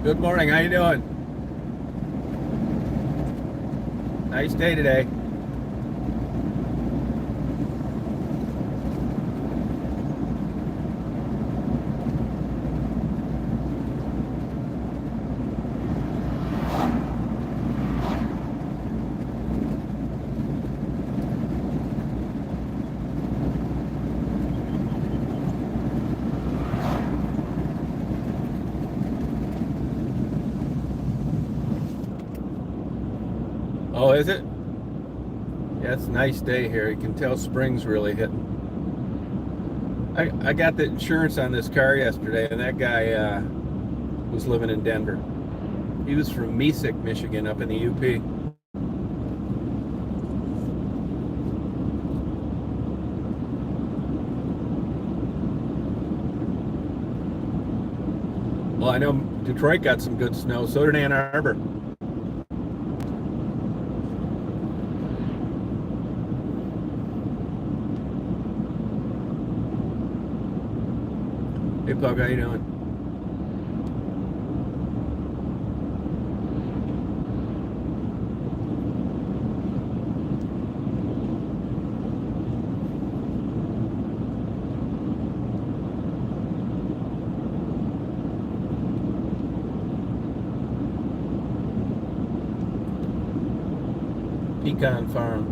Good morning. How you doing? Nice day today. Oh, is it? Yeah, it's a nice day here. You can tell spring's really hitting. I got the insurance on this car yesterday, and that guy was living in Denver. He was from Mesick, Michigan, up in the UP. Well, I know Detroit got some good snow. So did Ann Arbor. Hey, Pug, how you doing?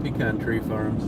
Pecan tree farms.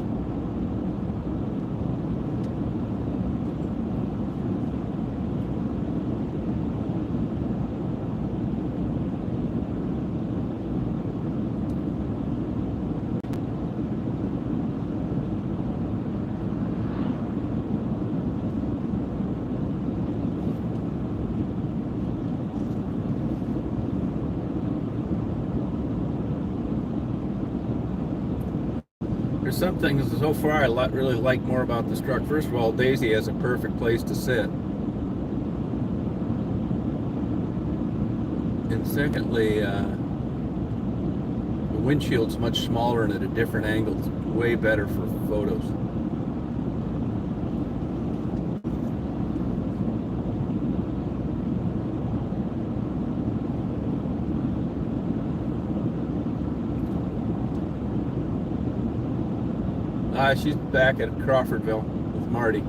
There's some things so far I really like more about this truck. First of all, Daisy has a perfect place to sit. And secondly, the windshield's much smaller and at a different angle. It's way better for photos. She's back at Crawfordville with Marty.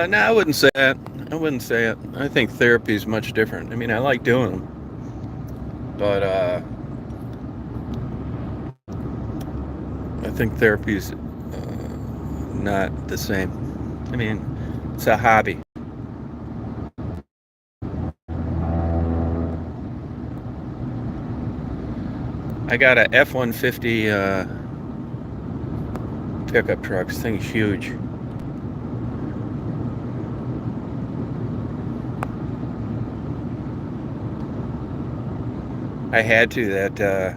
No, I wouldn't say that. I wouldn't say it. I think therapy is much different. I mean, I like doing them, but I think therapy is not the same. I mean, it's a hobby. I got a F-150 pickup truck. This thing's huge. I had to.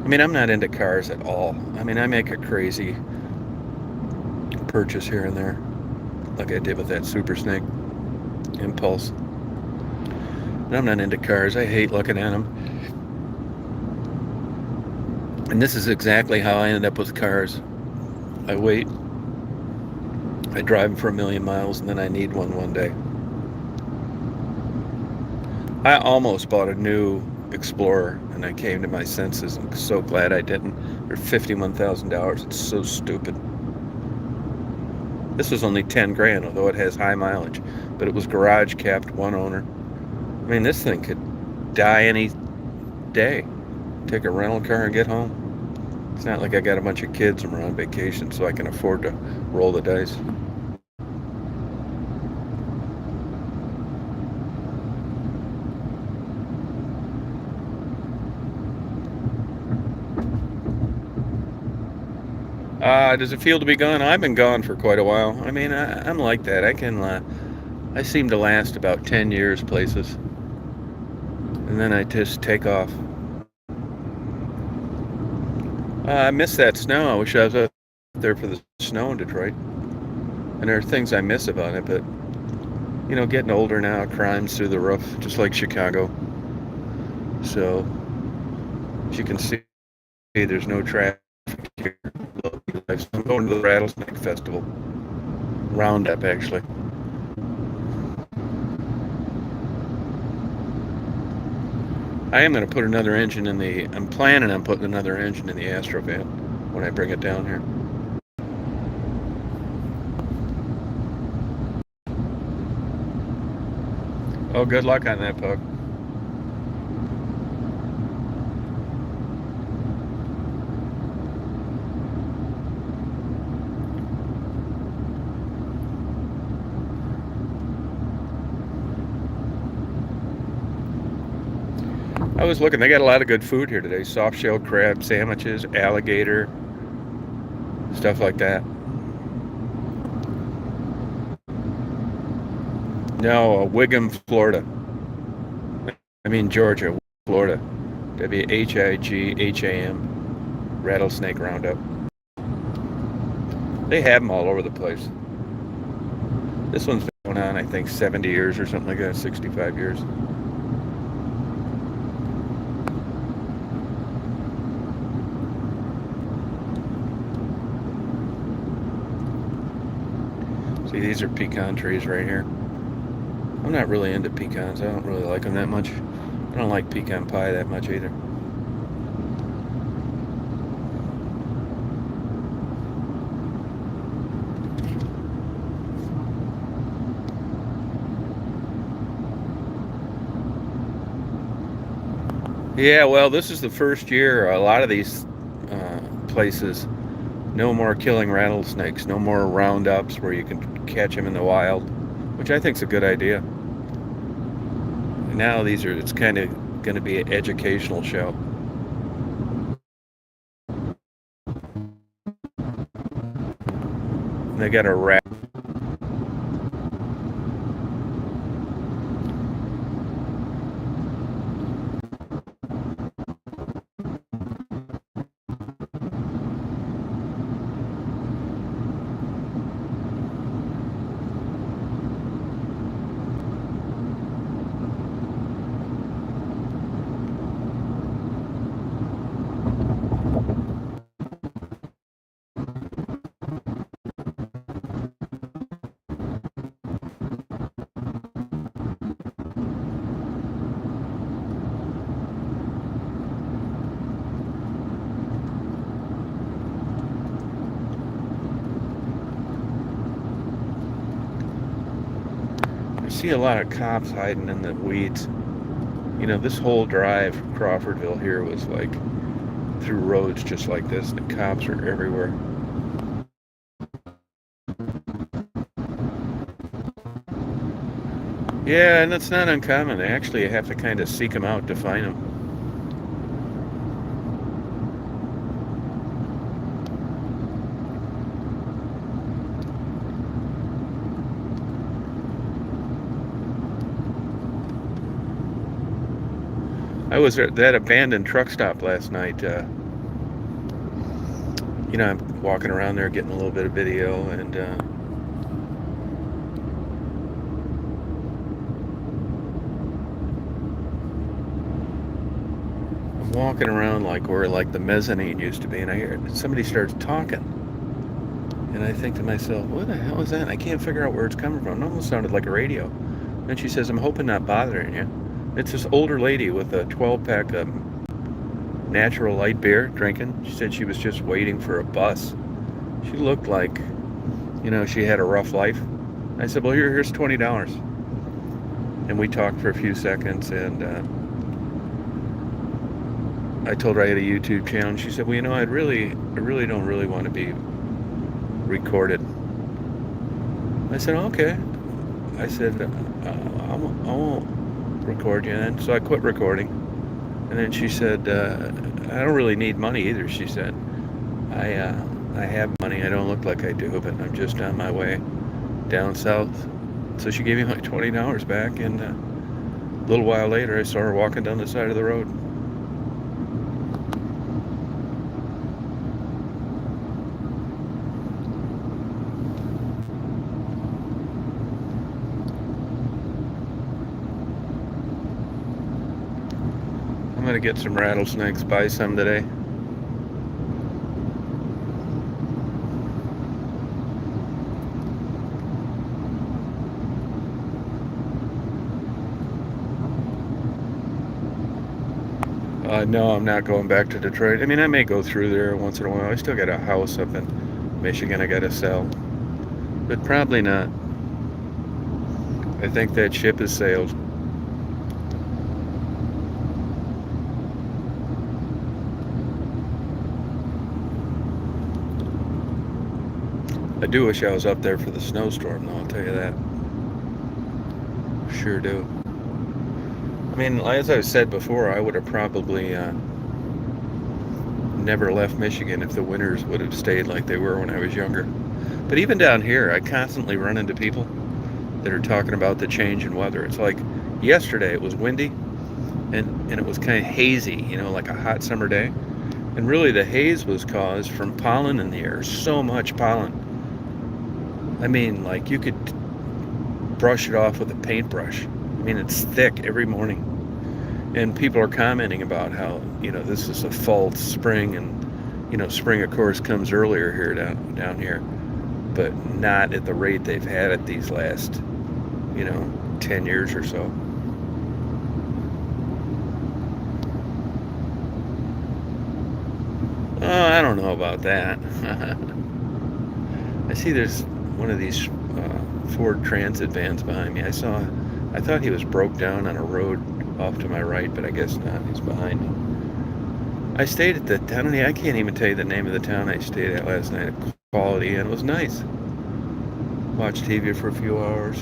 I mean, I'm not into cars at all. I mean, I make a crazy purchase here and there, like I did with that Super Snake Impulse. But I'm not into cars. I hate looking at them. And this is exactly how I ended up with cars. I wait, I drive them for 1,000,000 miles, and then I need one day. I almost bought a new Explorer, and I came to my senses. I'm so glad I didn't. They're $51,000. It's so stupid. This was only 10 grand, although it has high mileage. But it was garage capped, one owner. I mean, this thing could die any day. Take a rental car and get home. It's not like I got a bunch of kids and we're on vacation, so I can afford to roll the dice. Does it feel to be gone? I've been gone for quite a while. I mean, I'm like that. I seem to last about 10 years places, and then I just take off. I miss that snow. I wish I was out there for the snow in Detroit. And there are things I miss about it, but getting older now, crime's through the roof, just like Chicago. So, as you can see, there's no traffic here. I'm going to the Rattlesnake Festival. Roundup, actually. I am going to put another engine in the... I'm planning on putting another engine in the Astrovan when I bring it down here. Oh, good luck on that, Pug. I was looking, they got a lot of good food here today. Soft-shelled crab sandwiches, alligator, stuff like that. No, Wigham, Florida. I mean Georgia, Florida. Wigham, Rattlesnake Roundup. They have them all over the place. This one's been going on, I think, 70 years or something like that, 65 years. See, these are pecan trees right here. I'm not really into pecans. I don't really like them that much. I don't like pecan pie that much either. Yeah, well, this is the first year a lot of these places, no more killing rattlesnakes, no more roundups where you can catch them in the wild, which I think is a good idea. Now it's kind of going to be an educational show. And they got a rat. I see a lot of cops hiding in the weeds. This whole drive from Crawfordville here was like through roads just like this, and the cops are everywhere. Yeah, and that's not uncommon. They actually have to kind of seek them out to find them. I was at that abandoned truck stop last night. I'm walking around there getting a little bit of video, and I'm walking around like where like the mezzanine used to be, and I hear somebody starts talking, and I think to myself, what the hell is that? And I can't figure out where it's coming from. It almost sounded like a radio. And she says, I'm hoping not bothering you. It's this older lady with a 12-pack of natural light beer drinking. She said she was just waiting for a bus. She looked like, she had a rough life. I said, well, here's $20. And we talked for a few seconds, and I told her I had a YouTube channel. And she said, well, I really don't really want to be recorded. I said, okay. I said, I won't record you then. So I quit recording. And then she said, I don't really need money either, she said. I have money. I don't look like I do, but I'm just on my way down south. So she gave me my $20 back, and a little while later I saw her walking down the side of the road. I'm going to get some rattlesnakes, buy some today. No, I'm not going back to Detroit. I mean, I may go through there once in a while. I still got a house up in Michigan I got to sell. But probably not. I think that ship has sailed. I do wish I was up there for the snowstorm, though, I'll tell you that. Sure do. I mean, as I said before, I would have probably never left Michigan if the winters would have stayed like they were when I was younger. But even down here, I constantly run into people that are talking about the change in weather. It's like yesterday it was windy and it was kind of hazy, like a hot summer day. And really the haze was caused from pollen in the air, so much pollen. I mean, like you could brush it off with a paintbrush. I mean, it's thick every morning. And people are commenting about how, this is a false spring, and, spring, of course, comes earlier here down here, but not at the rate they've had it these last, 10 years or so. Oh, I don't know about that. I see there's one of these Ford Transit vans behind me. I thought he was broke down on a road off to my right, but I guess not. He's behind me. I stayed at the town. I can't even tell you the name of the town I stayed at last night. Quality, and it was nice. Watched TV for a few hours.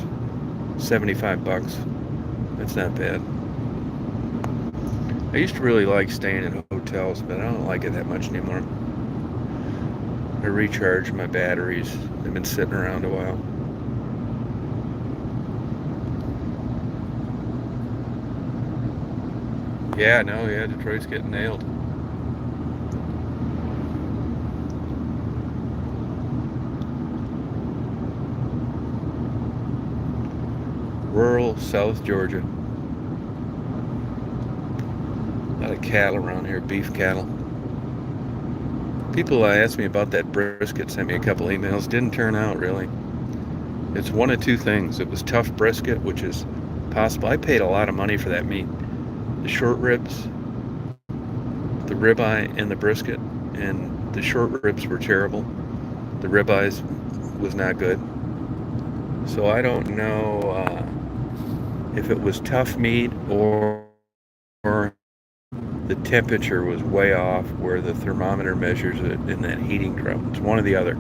$75. That's not bad. I used to really like staying at hotels, but I don't like it that much anymore. I recharge my batteries. They've been sitting around a while. Yeah, Detroit's getting nailed. Rural South Georgia. A lot of cattle around here, beef cattle. People asked me about that brisket, sent me a couple emails. Didn't turn out really. It's one of two things. It was tough brisket, which is possible. I paid a lot of money for that meat. The short ribs, the ribeye, and the brisket. And the short ribs were terrible. The ribeyes was not good. So I don't know if it was tough meat or the temperature was way off where the thermometer measures it in that heating drum. It's one or the other.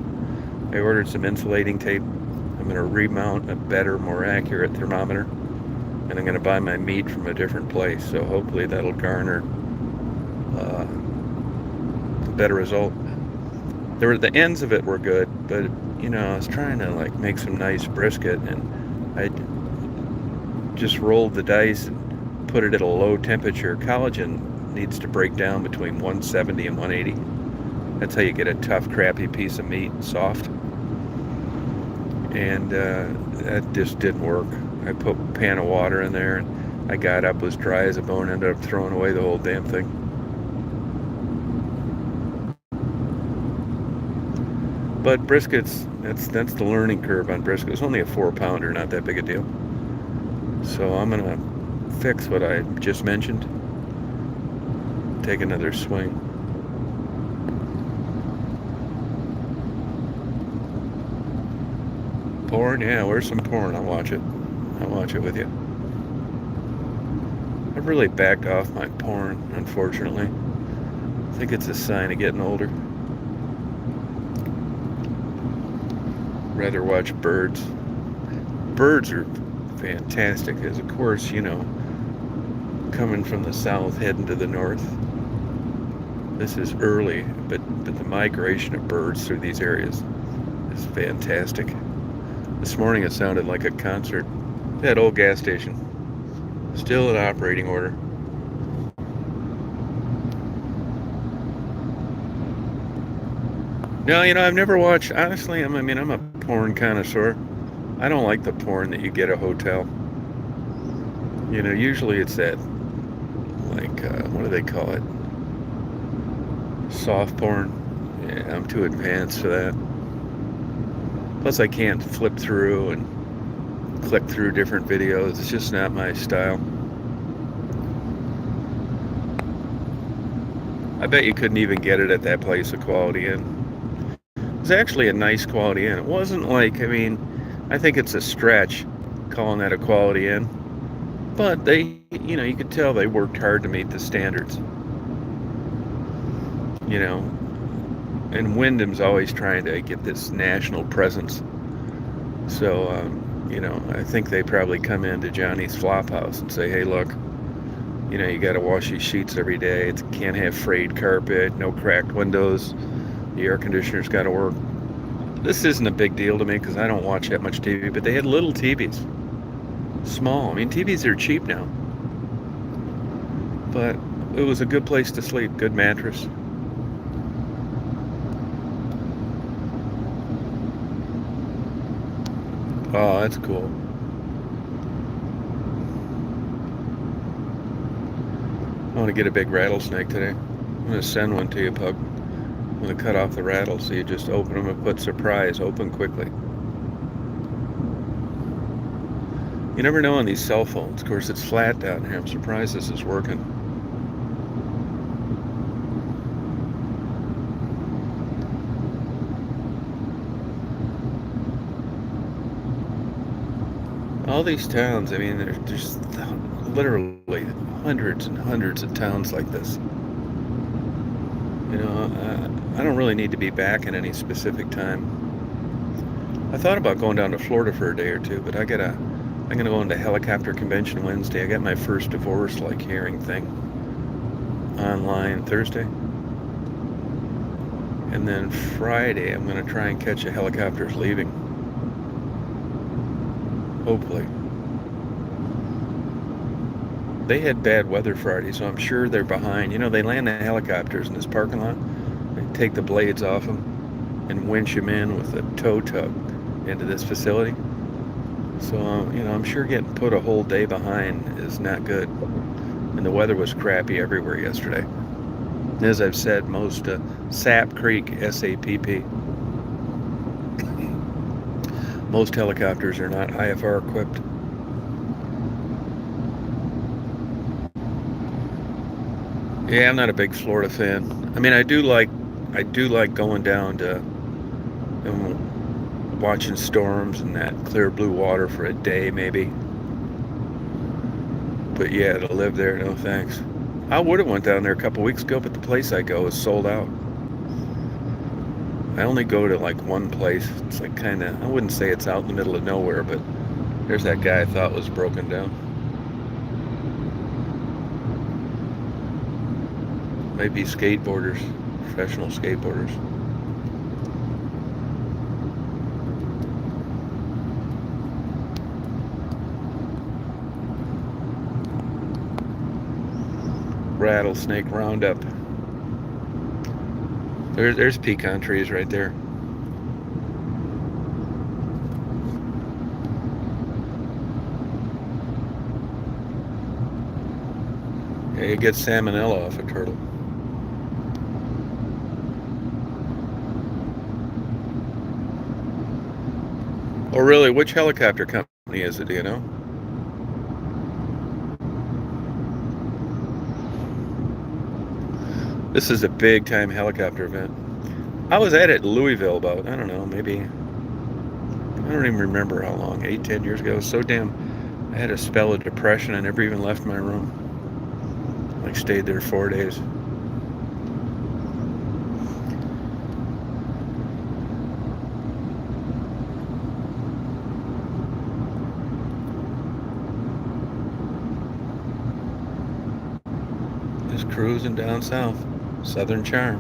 I ordered some insulating tape. I'm going to remount a better, more accurate thermometer, and I'm going to buy my meat from a different place. So hopefully that'll garner a better result. The ends of it were good, but I was trying to make some nice brisket, and I just rolled the dice and put it at a low temperature. Collagen needs to break down between 170 and 180. That's how you get a tough, crappy piece of meat, soft. And that just didn't work. I put a pan of water in there, and I got up, was dry as a bone, ended up throwing away the whole damn thing. But briskets, that's the learning curve on brisket. It's only a 4-pounder, not that big a deal. So I'm gonna fix what I just mentioned. Take another swing. Porn? Yeah, where's some porn? I'll watch it. I'll watch it with you. I've really backed off my porn, unfortunately. I think it's a sign of getting older. Rather watch birds. Birds are fantastic, as of course, coming from the south, heading to the north. This is early, but the migration of birds through these areas is fantastic. This morning it sounded like a concert. That old gas station, still in operating order. No, I've never watched, honestly, I'm a porn connoisseur. I don't like the porn that you get at a hotel. Usually it's that, like, what do they call it? Soft porn. Yeah, I'm too advanced for that. Plus I can't flip through and click through different videos. It's just not my style. I bet you couldn't even get it at that place, a Quality Inn. It was actually a nice Quality Inn. It wasn't like, I think it's a stretch calling that a Quality Inn. But they, you could tell they worked hard to meet the standards. And Wyndham's always trying to get this national presence. So, I think they probably come into Johnny's Flophouse and say, hey, look, you got to wash these sheets every day. It can't have frayed carpet, no cracked windows. The air conditioner's got to work. This isn't a big deal to me because I don't watch that much TV, but they had little TVs. Small. TVs are cheap now. But it was a good place to sleep, good mattress. Oh, that's cool. I want to get a big rattlesnake today. I'm going to send one to you, Pug. I'm going to cut off the rattle so you just open them and put surprise, open quickly. You never know on these cell phones. Of course, it's flat down here. I'm surprised this is working. All these towns, there's just literally hundreds and hundreds of towns like this. I don't really need to be back at any specific time. I thought about going down to Florida for a day or two, but I'm gonna go into helicopter convention Wednesday. I got my first divorce-like hearing thing online Thursday. And then Friday, I'm gonna try and catch a helicopters leaving. Hopefully. They had bad weather Friday, so I'm sure they're behind. They land the helicopters in this parking lot. They take the blades off them and winch them in with a tow tug into this facility. So, I'm sure getting put a whole day behind is not good. And the weather was crappy everywhere yesterday. As I've said, most Sap Creek, SAPP. Most helicopters are not IFR equipped. Yeah, I'm not a big Florida fan. I do like going down to and watching storms and that clear blue water for a day maybe. But yeah, to live there, no thanks. I would have went down there a couple weeks ago, but the place I go is sold out. I only go to like one place. It's like I wouldn't say it's out in the middle of nowhere, but there's that guy I thought was broken down. Maybe skateboarders, professional skateboarders. Rattlesnake Roundup. There's pecan trees right there. Yeah, you get salmonella off a turtle. Oh, really? Which helicopter company is it? Do you know? This is a big time helicopter event. I was at it in Louisville about, I don't know, maybe, I don't even remember how long, 8, 10 years ago. It was so damn, I had a spell of depression. I never even left my room. Like, stayed there 4 days. Just cruising down south. Southern Charm.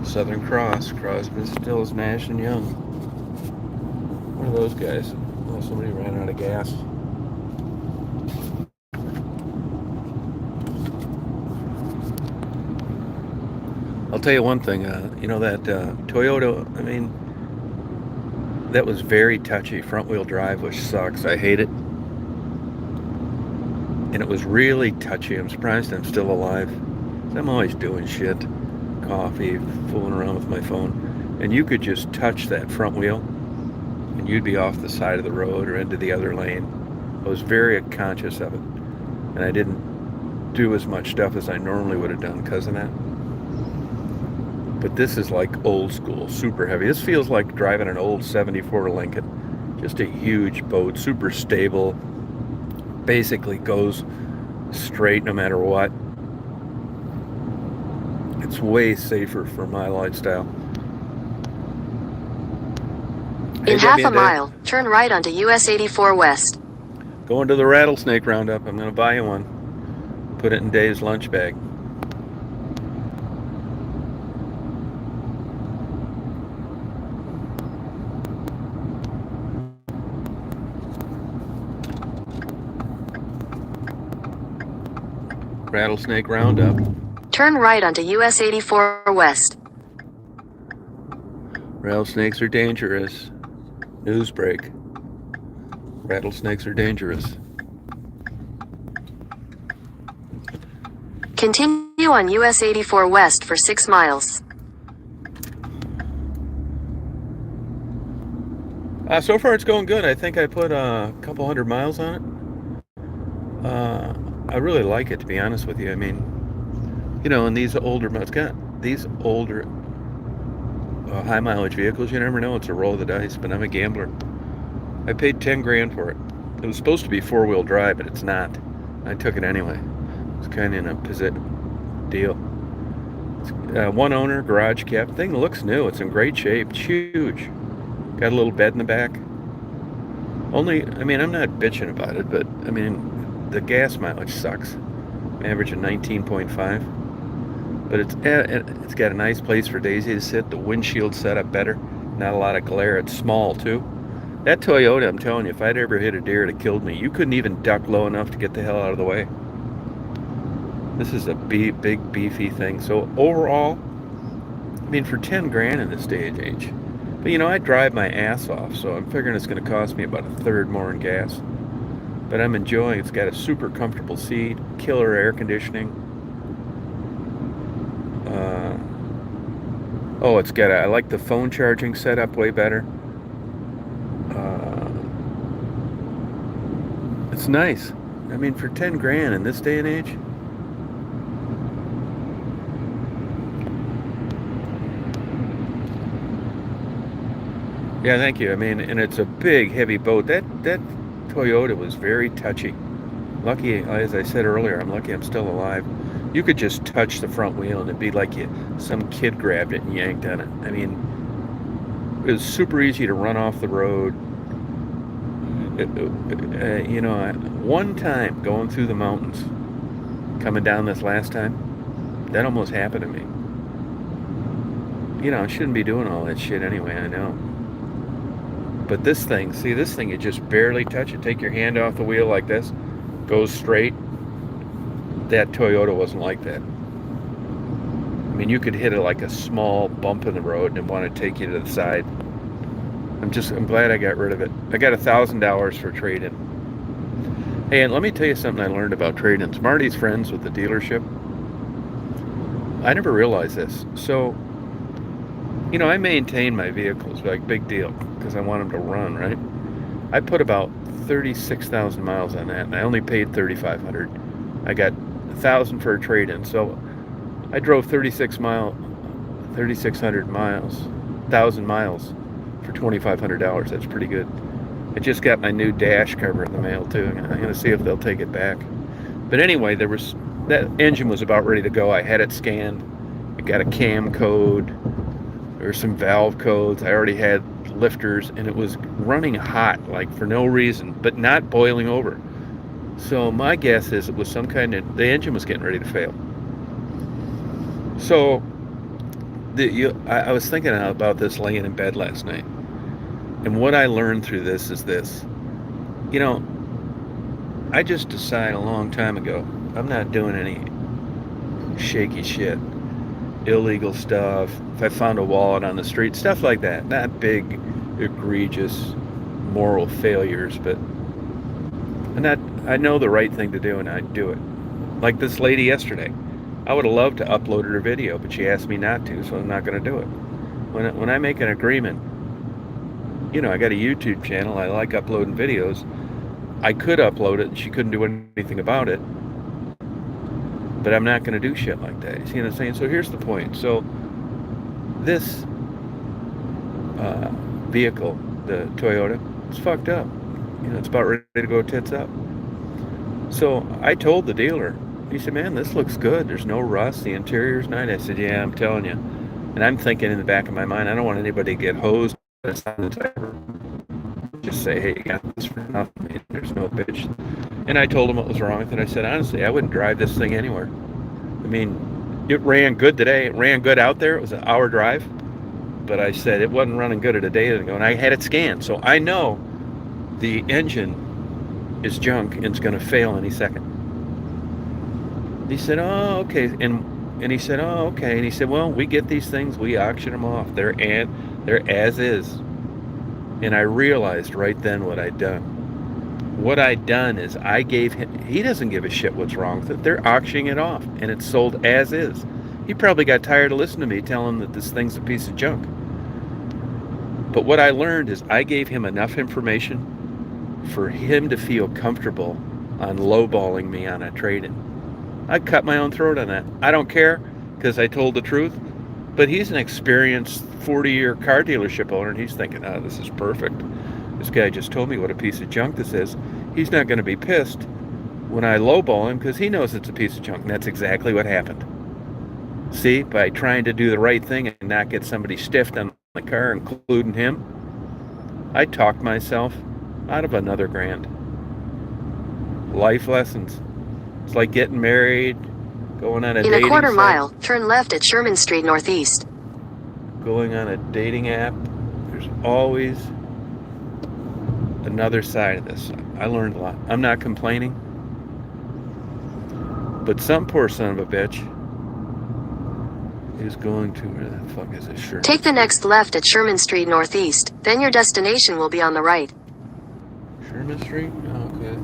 Southern Cross. Crosby, Stills, Nash, and Young. What are those guys? Oh, somebody ran out of gas. I'll tell you one thing. You know that Toyota, I mean, that was very touchy. Front wheel drive, which sucks. I hate it. And it was really touchy. I'm surprised I'm still alive. I'm always doing shit. Coffee, fooling around with my phone. And you could just touch that front wheel and you'd be off the side of the road or into the other lane. I was very conscious of it. And I didn't do as much stuff as I normally would have done because of that. But this is like old school, super heavy. This feels like driving an old 74 Lincoln. Just a huge boat, super stable. Basically goes straight no matter what. It's way safer for my lifestyle. In half a mile, turn right onto US 84 West. Going to the Rattlesnake Roundup. I'm going to buy you one. Put it in Dave's lunch bag. Rattlesnake Roundup. Turn right onto US 84 West. Rattlesnakes are dangerous. News break. Rattlesnakes are dangerous. Continue on US 84 West for 6 miles. So far it's going good. I think I put a couple 100 miles on it. I really like it, to be honest with you. I mean, you know, in these older, these older high mileage vehicles, you never know. It's a roll of the dice, but I'm a gambler. I paid 10 grand for it. It was supposed to be 4-wheel drive, but it's not. I took it anyway. It's kind of in a deal. It's, one owner, garage kept. Thing looks new. It's in great shape. It's huge. Got a little bed in the back. Only, I mean, I'm not bitching about it, but I mean, the gas mileage sucks. I'm averaging 19.5. But it's got a nice place for Daisy to sit. The windshield set up better. Not a lot of glare. It's small too. That Toyota, I'm telling you, if I'd ever hit a deer, it'd have killed me. You couldn't even duck low enough to get the hell out of the way. This is a big, beefy thing. So overall, I mean, for 10 grand in this day and age. But you know, I drive my ass off, so I'm figuring it's going to cost me about a third more in gas. But I'm enjoying it. It's got a super comfortable seat, killer air conditioning. Oh, it's got I like the phone charging setup way better. It's nice. I mean, for 10 grand in this day and age. Yeah, thank you. I mean, and it's a big, heavy boat. That Toyota was very touchy. Lucky, as I said earlier, I'm lucky I'm still alive. You could just touch the front wheel and it'd be like some kid grabbed it and yanked on it. I mean, it was super easy to run off the road. You know, one time going through the mountains, coming down this last time, that almost happened to me. You know, I shouldn't be doing all that shit anyway, I know. But this thing, see this thing, you just barely touch it. Take your hand off the wheel like this, goes straight. that Toyota wasn't like that. I mean, you could hit it like a small bump in the road and it want to take you to the side. I'm glad I got rid of it. I got $1,000 for trade-in. Hey, and let me tell you something I learned about trade-ins. Marty's friends with the dealership. I never realized this. So, I maintain my vehicles, like big deal, because I want them to run, right? I put about 36,000 miles on that, and I only paid 3,500. I got 1,000 for a trade-in, so I drove 3,600 miles, 1,000 miles for $2,500. That's pretty good. I just got my new dash cover in the mail too. I'm going to see if they'll take it back. But anyway, that engine was about ready to go. I had it scanned. I got a cam code. There were some valve codes. I already had lifters, and it was running hot, like for no reason, but not boiling over. So my guess is it was the engine was getting ready to fail. So I was thinking about this laying in bed last night. And what I learned through this is this. I just decided a long time ago, I'm not doing any shaky shit, illegal stuff. If I found a wallet on the street, stuff like that. Not big, egregious moral failures, but I know the right thing to do, and I'd do it. Like this lady yesterday. I would have loved to upload her video, but she asked me not to, so I'm not going to do it. When I make an agreement, I got a YouTube channel. I like uploading videos. I could upload it, and she couldn't do anything about it. But I'm not going to do shit like that. You see what I'm saying? So here's the point. So this vehicle, the Toyota, it's fucked up. It's about ready to go tits up. So I told the dealer, he said, man, this looks good. There's no rust. The interior's nice. I said, yeah, I'm telling you. And I'm thinking in the back of my mind, I don't want anybody to get hosed. Just say, hey, you got this for nothing. There's no bitch. And I told him what was wrong with it. I said, honestly, I wouldn't drive this thing anywhere. I mean, it ran good today. It ran good out there. It was an hour drive. But I said it wasn't running good at a day ago. And I had it scanned. So I know the engine is junk and it's going to fail any second. He said, oh, okay. And he said, oh, okay. And he said, well, we get these things. We auction them off. They're as is. And I realized right then what I'd done. What I'd done is I gave him, he doesn't give a shit what's wrong with it. They're auctioning it off, and it's sold as is. He probably got tired of listening to me telling him that this thing's a piece of junk. But what I learned is I gave him enough information for him to feel comfortable on lowballing me on a trade-in. I cut my own throat on that. I don't care, because I told the truth. But he's an experienced 40-year car dealership owner, and he's thinking, oh, this is perfect. This guy just told me what a piece of junk this is. He's not going to be pissed when I lowball him because he knows it's a piece of junk, and that's exactly what happened. See, by trying to do the right thing and not get somebody stiffed on the car, including him, I talked myself out of another grand. Life lessons. It's like getting married, going on a dating In a quarter site, mile, turn left at Sherman Street Northeast. going on a dating app. There's always another side of this. I learned a lot. I'm not complaining, but some poor son of a bitch is going to, where the fuck is this shirt? Take the next left at Sherman Street Northeast, then your destination will be on the right. Sherman Street? Oh, okay.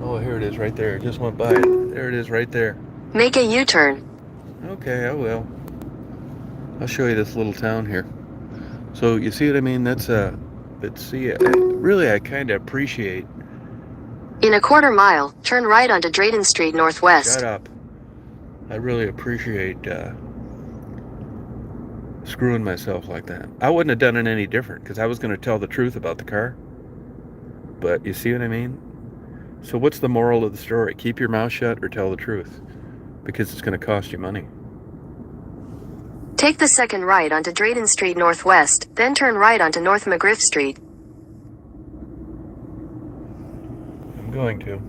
Oh, here it is right there. It just went by it. There it is right there. Make a U-turn. Okay, I will. I'll show you this little town here. So you see what I mean? That's really I kind of appreciate. In a quarter mile, turn right onto Drayton Street Northwest. Shut up. I really appreciate screwing myself like that. I wouldn't have done it any different because I was going to tell the truth about the car. But you see what I mean? So what's the moral of the story? Keep your mouth shut or tell the truth, because it's going to cost you money. Take the second right onto Drayton Street Northwest, then turn right onto North McGriff Street. I'm going to.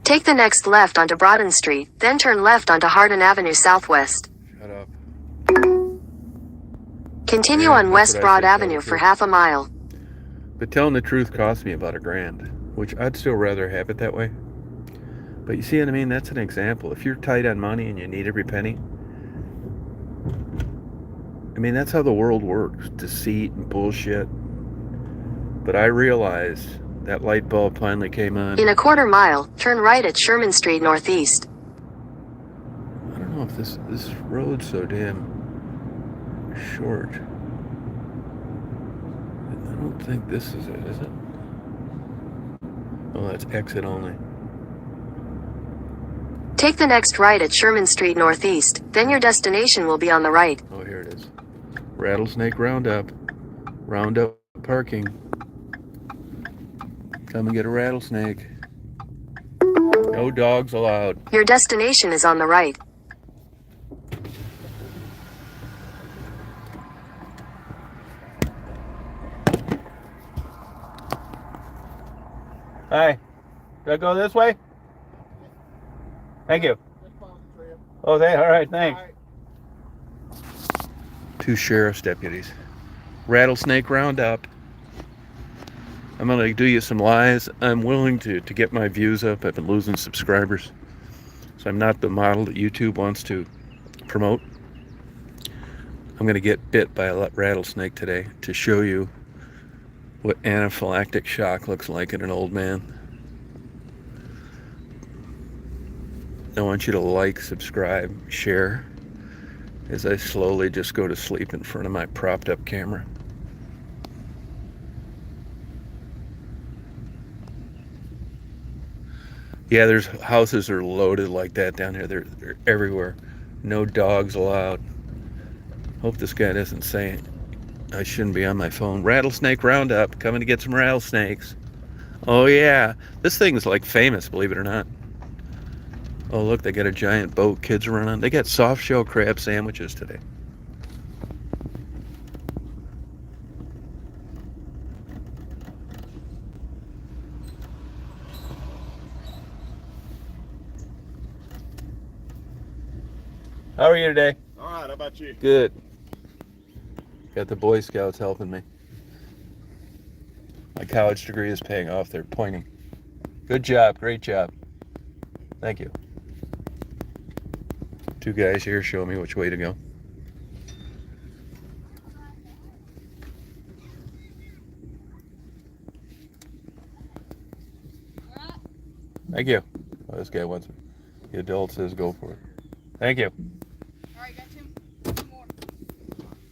Take the next left onto Broaden Street, then turn left onto Hardin Avenue Southwest. Shut up. Continue Yeah, on that's West what I Broad say, tell the Avenue for truth. half a mile. But telling the truth cost me about $1,000, which I'd still rather have it that way. But you see what I mean? That's an example. If you're tight on money and you need every penny, I mean, that's how the world works. Deceit and bullshit. But I realized that light bulb finally came on. In a quarter mile, turn right at Sherman Street Northeast. I don't know if this road's so damn short. I don't think this is it? Oh, that's exit only. Take the next right at Sherman Street Northeast, then your destination will be on the right. Oh, here it is. Rattlesnake Roundup. Roundup parking. Come and get a rattlesnake. No dogs allowed. Your destination is on the right. Hi. Do I go this way? Thank you. Oh, all right, thanks. Two sheriff's deputies. Rattlesnake Roundup. I'm going to do you some lies. I'm willing to get my views up. I've been losing subscribers. So I'm not the model that YouTube wants to promote. I'm going to get bit by a rattlesnake today to show you what anaphylactic shock looks like in an old man. I want you to like, subscribe, share as I slowly just go to sleep in front of my propped up camera. Yeah, there's houses are loaded like that down here. They're everywhere. No dogs allowed. Hope this guy doesn't say I shouldn't be on my phone. Rattlesnake Roundup, coming to get some rattlesnakes. Oh yeah, this thing's like famous, believe it or not. Oh look, they got a giant boat kids are running. They got soft shell crab sandwiches today. How are you today? All right, how about you? Good. Got the Boy Scouts helping me. My college degree is paying off. They're pointing. Good job. Great job. Thank you. Two guys here show me which way to go. Thank you. Oh, this guy wants it. The adult says go for it. Thank you. All right, got him. One more.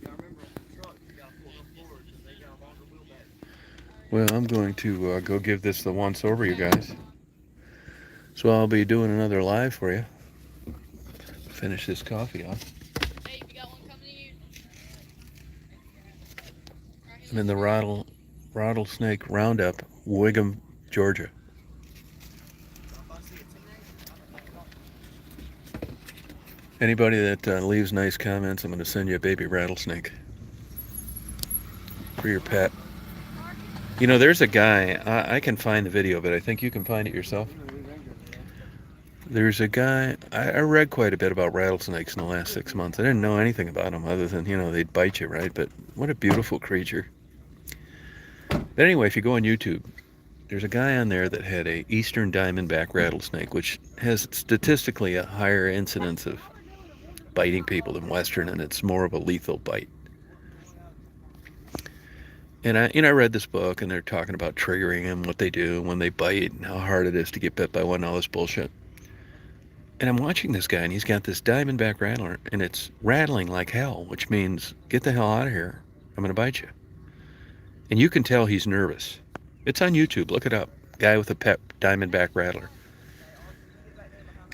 Yeah, I remember on the truck, you got to pull up forward because they got a longer wheelbase. Well, I'm going to go give this the once over, you guys. So I'll be doing another live for you. Finish this coffee off. Hey, we got one coming to you. I'm in the Rattlesnake Roundup, Wiggum, Georgia. Anybody that leaves nice comments, I'm going to send you a baby rattlesnake for your pet. You know, there's a guy, I can find the video, but I think you can find it yourself. There's a guy, I read quite a bit about rattlesnakes in the last 6 months. I didn't know anything about them other than, you know, they'd bite you, right? But what a beautiful creature. But anyway, if you go on YouTube, there's a guy on there that had a eastern diamondback rattlesnake, which has statistically a higher incidence of biting people than western, and it's more of a lethal bite. And I read this book, and they're talking about triggering them, what they do when they bite, and how hard it is to get bit by one, all this bullshit. And I'm watching this guy, and he's got this diamondback rattler, and it's rattling like hell, which means, get the hell out of here. I'm going to bite you. And you can tell he's nervous. It's on YouTube. Look it up. Guy with a pet diamondback rattler.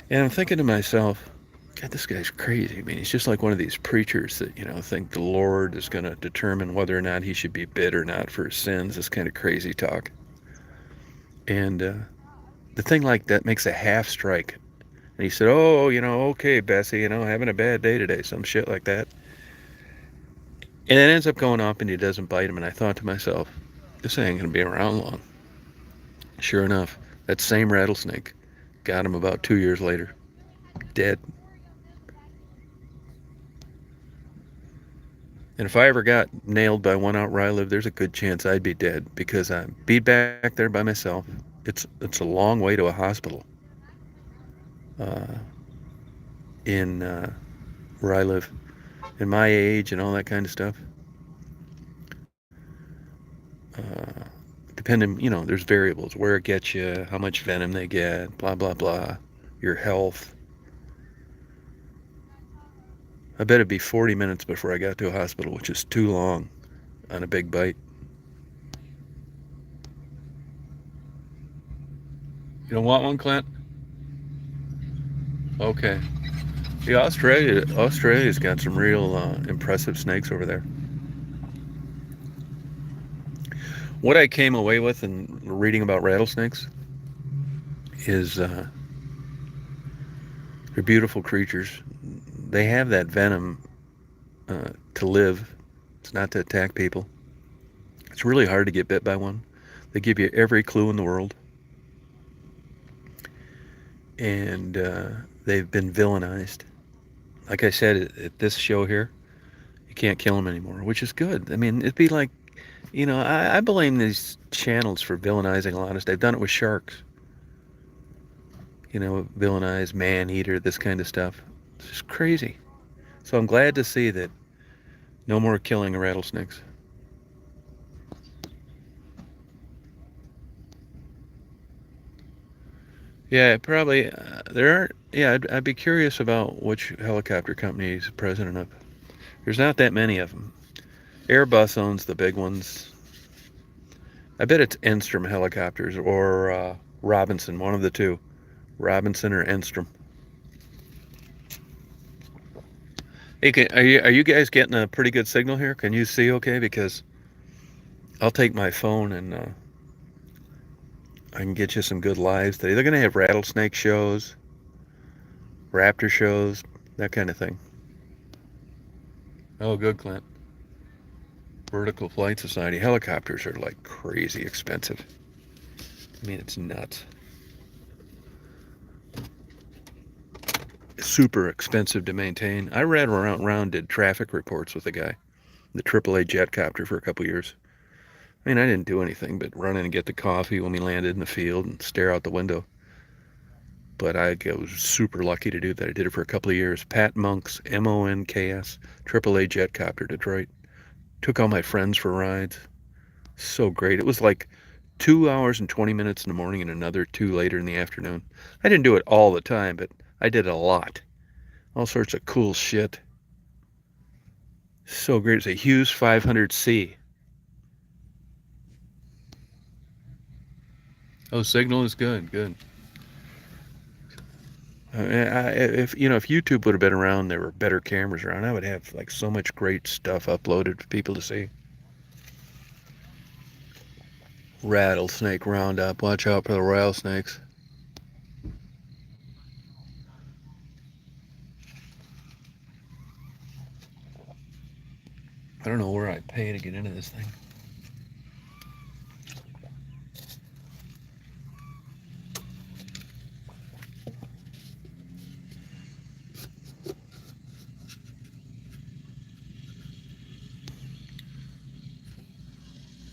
And I'm thinking to myself, God, this guy's crazy. I mean, he's just like one of these preachers that, you know, think the Lord is going to determine whether or not he should be bit or not for his sins. This kind of crazy talk. And the thing like that makes a half strike. And he said, oh, you know, okay, Bessie, you know, having a bad day today, some shit like that. And it ends up going up and he doesn't bite him. And I thought to myself, this ain't going to be around long. Sure enough, that same rattlesnake got him about 2 years later. Dead. And if I ever got nailed by one out where I live, there's a good chance I'd be dead because I'd be back there by myself. It's a long way to a hospital uh, in where I live, in my age and all that kind of stuff. Uh, Depending, there's variables where it gets you, how much venom they get, blah blah blah, your health. I bet it'd be 40 minutes before I got to a hospital, which is too long on a big bite. You don't want one, Clint? Okay. Yeah, Australia's got some real impressive snakes over there. What I came away with in reading about rattlesnakes is they're beautiful creatures. They have that venom to live. It's not to attack people. It's really hard to get bit by one. They give you every clue in the world. And they've been villainized. Like I said at this show here, you can't kill them anymore, which is good. I mean, it'd be like, I blame these channels for villainizing a lot of stuff. They've done it with sharks. Villainize, man-eater, this kind of stuff. It's just crazy. So I'm glad to see that no more killing of rattlesnakes. Yeah, probably. There aren't. Yeah, I'd be curious about which helicopter company he's president of. There's not that many of them. Airbus owns the big ones. I bet it's Enstrom Helicopters or Robinson, one of the two. Robinson or Enstrom. Hey, are you guys getting a pretty good signal here? Can you see okay? Because I'll take my phone and I can get you some good lives today. They're going to have rattlesnake shows, raptor shows, that kind of thing. Oh, good, Clint. Vertical Flight Society. Helicopters are like crazy expensive. I mean, it's nuts. Super expensive to maintain. I ran around, did traffic reports with a guy, the AAA jet copter for a couple years. I mean, I didn't do anything but run in and get the coffee when we landed in the field and stare out the window. But I was super lucky to do that. I did it for a couple of years. Pat Monk's, MONKS, AAA jet copter, Detroit. Took all my friends for rides. So great. It was like 2 hours and 20 minutes in the morning and another 2 later in the afternoon. I didn't do it all the time, but I did a lot. All sorts of cool shit. So great. It's a Hughes 500C. Oh, signal is good. Good. If YouTube would have been around, there were better cameras around, I would have like so much great stuff uploaded for people to see. Rattlesnake Roundup. Watch out for the rattlesnakes. I don't know where I pay to get into this thing.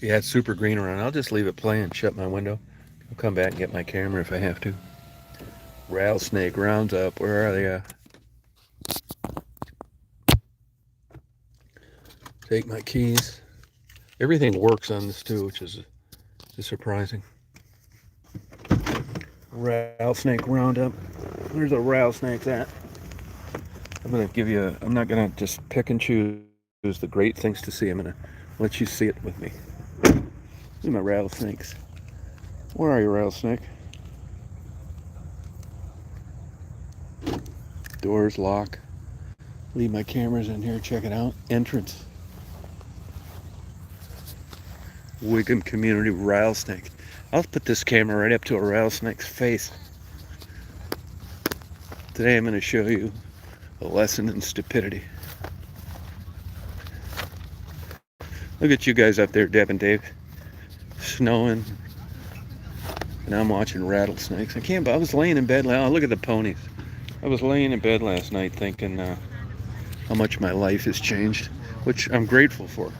Yeah, it's super green around. I'll just leave it playing, shut my window. I'll come back and get my camera if I have to. Rattlesnake Roundup. Where are they at? Take my keys. Everything works on this too, which is surprising. Rattlesnake Roundup. Where's the rattlesnakes at? I'm not gonna just pick and choose the great things to see. I'm gonna let you see it with me. These are my rattlesnakes. Where are you, rattlesnake? Doors lock. Leave my cameras in here, check it out. Entrance. Wiggum Community Rattlesnake. I'll put this camera right up to a rattlesnake's face. Today I'm going to show you a lesson in stupidity. Look at you guys up there, Deb and Dave. Snowing. And I'm watching rattlesnakes. I was laying in bed. Oh, look at the ponies. I was laying in bed last night thinking how much my life has changed. which I'm grateful for.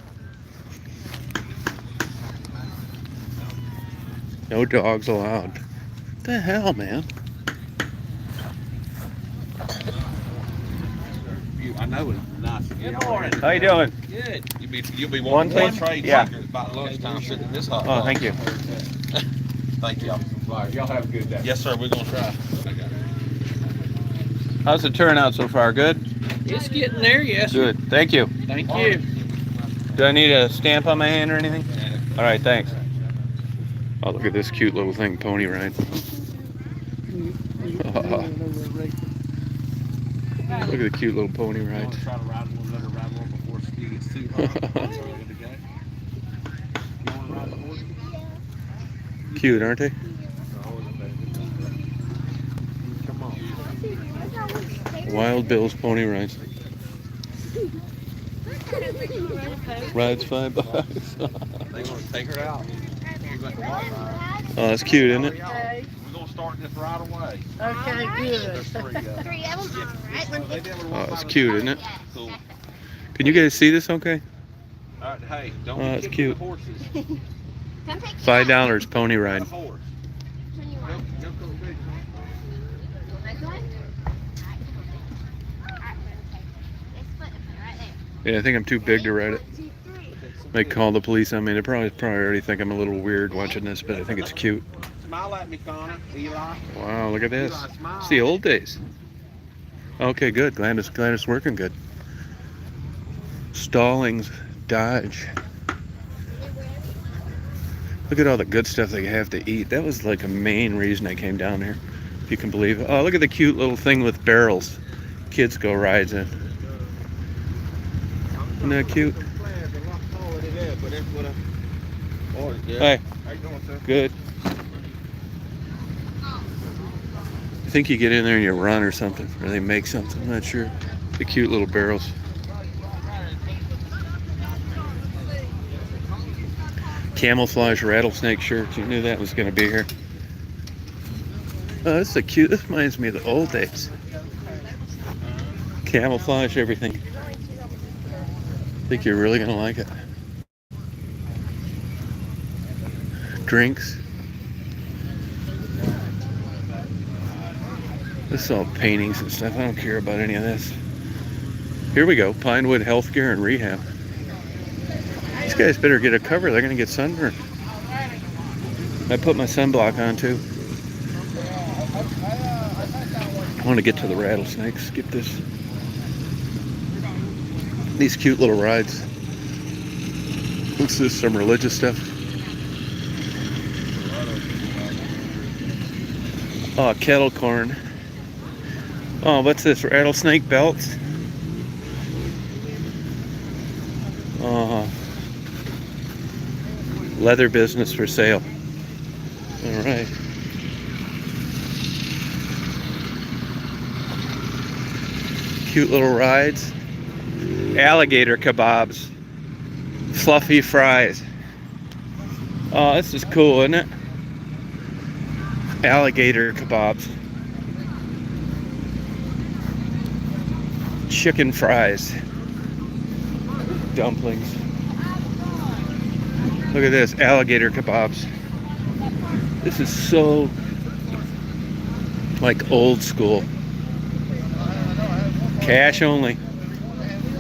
No dogs allowed. What the hell, man? I know it's nice. Good morning. How you doing? Good. You'll be One, wanting please? trade Yeah. secret about lunchtime sitting in this hot Oh, box. thank you. Thank y'all. Right, y'all have a good day. Yes, sir. We're gonna try. How's the turnout so far? Good? It's getting there, yes. Sir. Good. Thank you. Thank you. Do I need a stamp on my hand or anything? All right, thanks. Oh, look at this cute little thing, pony ride. Look at the cute little pony I'm ride. gonna try to ride one, let her ride one before it gets too hot. That's where we're gonna go. You wanna ride the horse? Cute, aren't they? Come on. Wild Bill's pony rides. Rides $5. They gonna take her out. She's like a walk ride. Oh, that's cute, isn't it? We're gonna start this right away. Okay, good. There's three of them. Three of them? Alright. They never Oh, walk it's by cute, the isn't it? Cool. Can you guys see this okay? All right, hey, don't Oh, be that's kicking cute. the horses. Come take $5 pony ride. The horse. Which one you want? This one? Alright, they split them right there. Yeah, I think I'm too big to ride it. They call the police on me. They probably already think I'm a little weird watching this, but I think it's cute. Smile at me, Connor. Eli. Wow, look at this. Eli, smile. It's the old days. Okay, good. Glad it's working good. Stallings, Dodge. Look at all the good stuff they have to eat. That was like a main reason I came down here, if you can believe it. Oh, look at the cute little thing with barrels. Kids go rides in. Isn't that cute? Hey, How you doing, sir? good. I think you get in there and you run or something, or they make something. I'm not sure. The cute little barrels. Camouflage rattlesnake shirts. You knew that was going to be here. Oh, this is a cute. This reminds me of the old days. Camouflage everything. I think you're really going to like it. Drinks. This is all paintings and stuff. I don't care about any of this. Here we go. Pinewood Healthcare and Rehab. These guys better get a cover. They're going to get sunburned. I put my sunblock on too. I want to get to the rattlesnakes. Skip this. These cute little rides. What's this? Some religious stuff? Oh, kettle corn. Oh, what's this? Rattlesnake belts? Leather business for sale. All right. Cute little rides. Alligator kebabs. Fluffy fries. Oh, this is cool, isn't it? Alligator kebabs. Chicken fries. Dumplings. Look at this, alligator kebabs. This is so like old school. Cash only.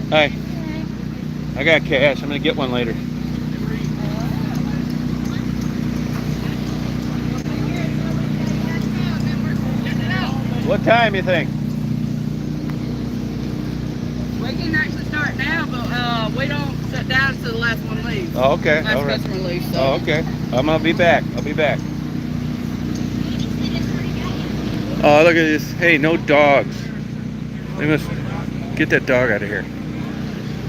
Hi. I got cash. I'm gonna get one later. What time you think? We can actually start now, but we don't shut down until the last one leaves. Oh, okay. Last All right. customer leaves. So. Oh, okay. I'm gonna be back. I'll be back. Oh, look at this. Hey, no dogs. They must get that dog out of here.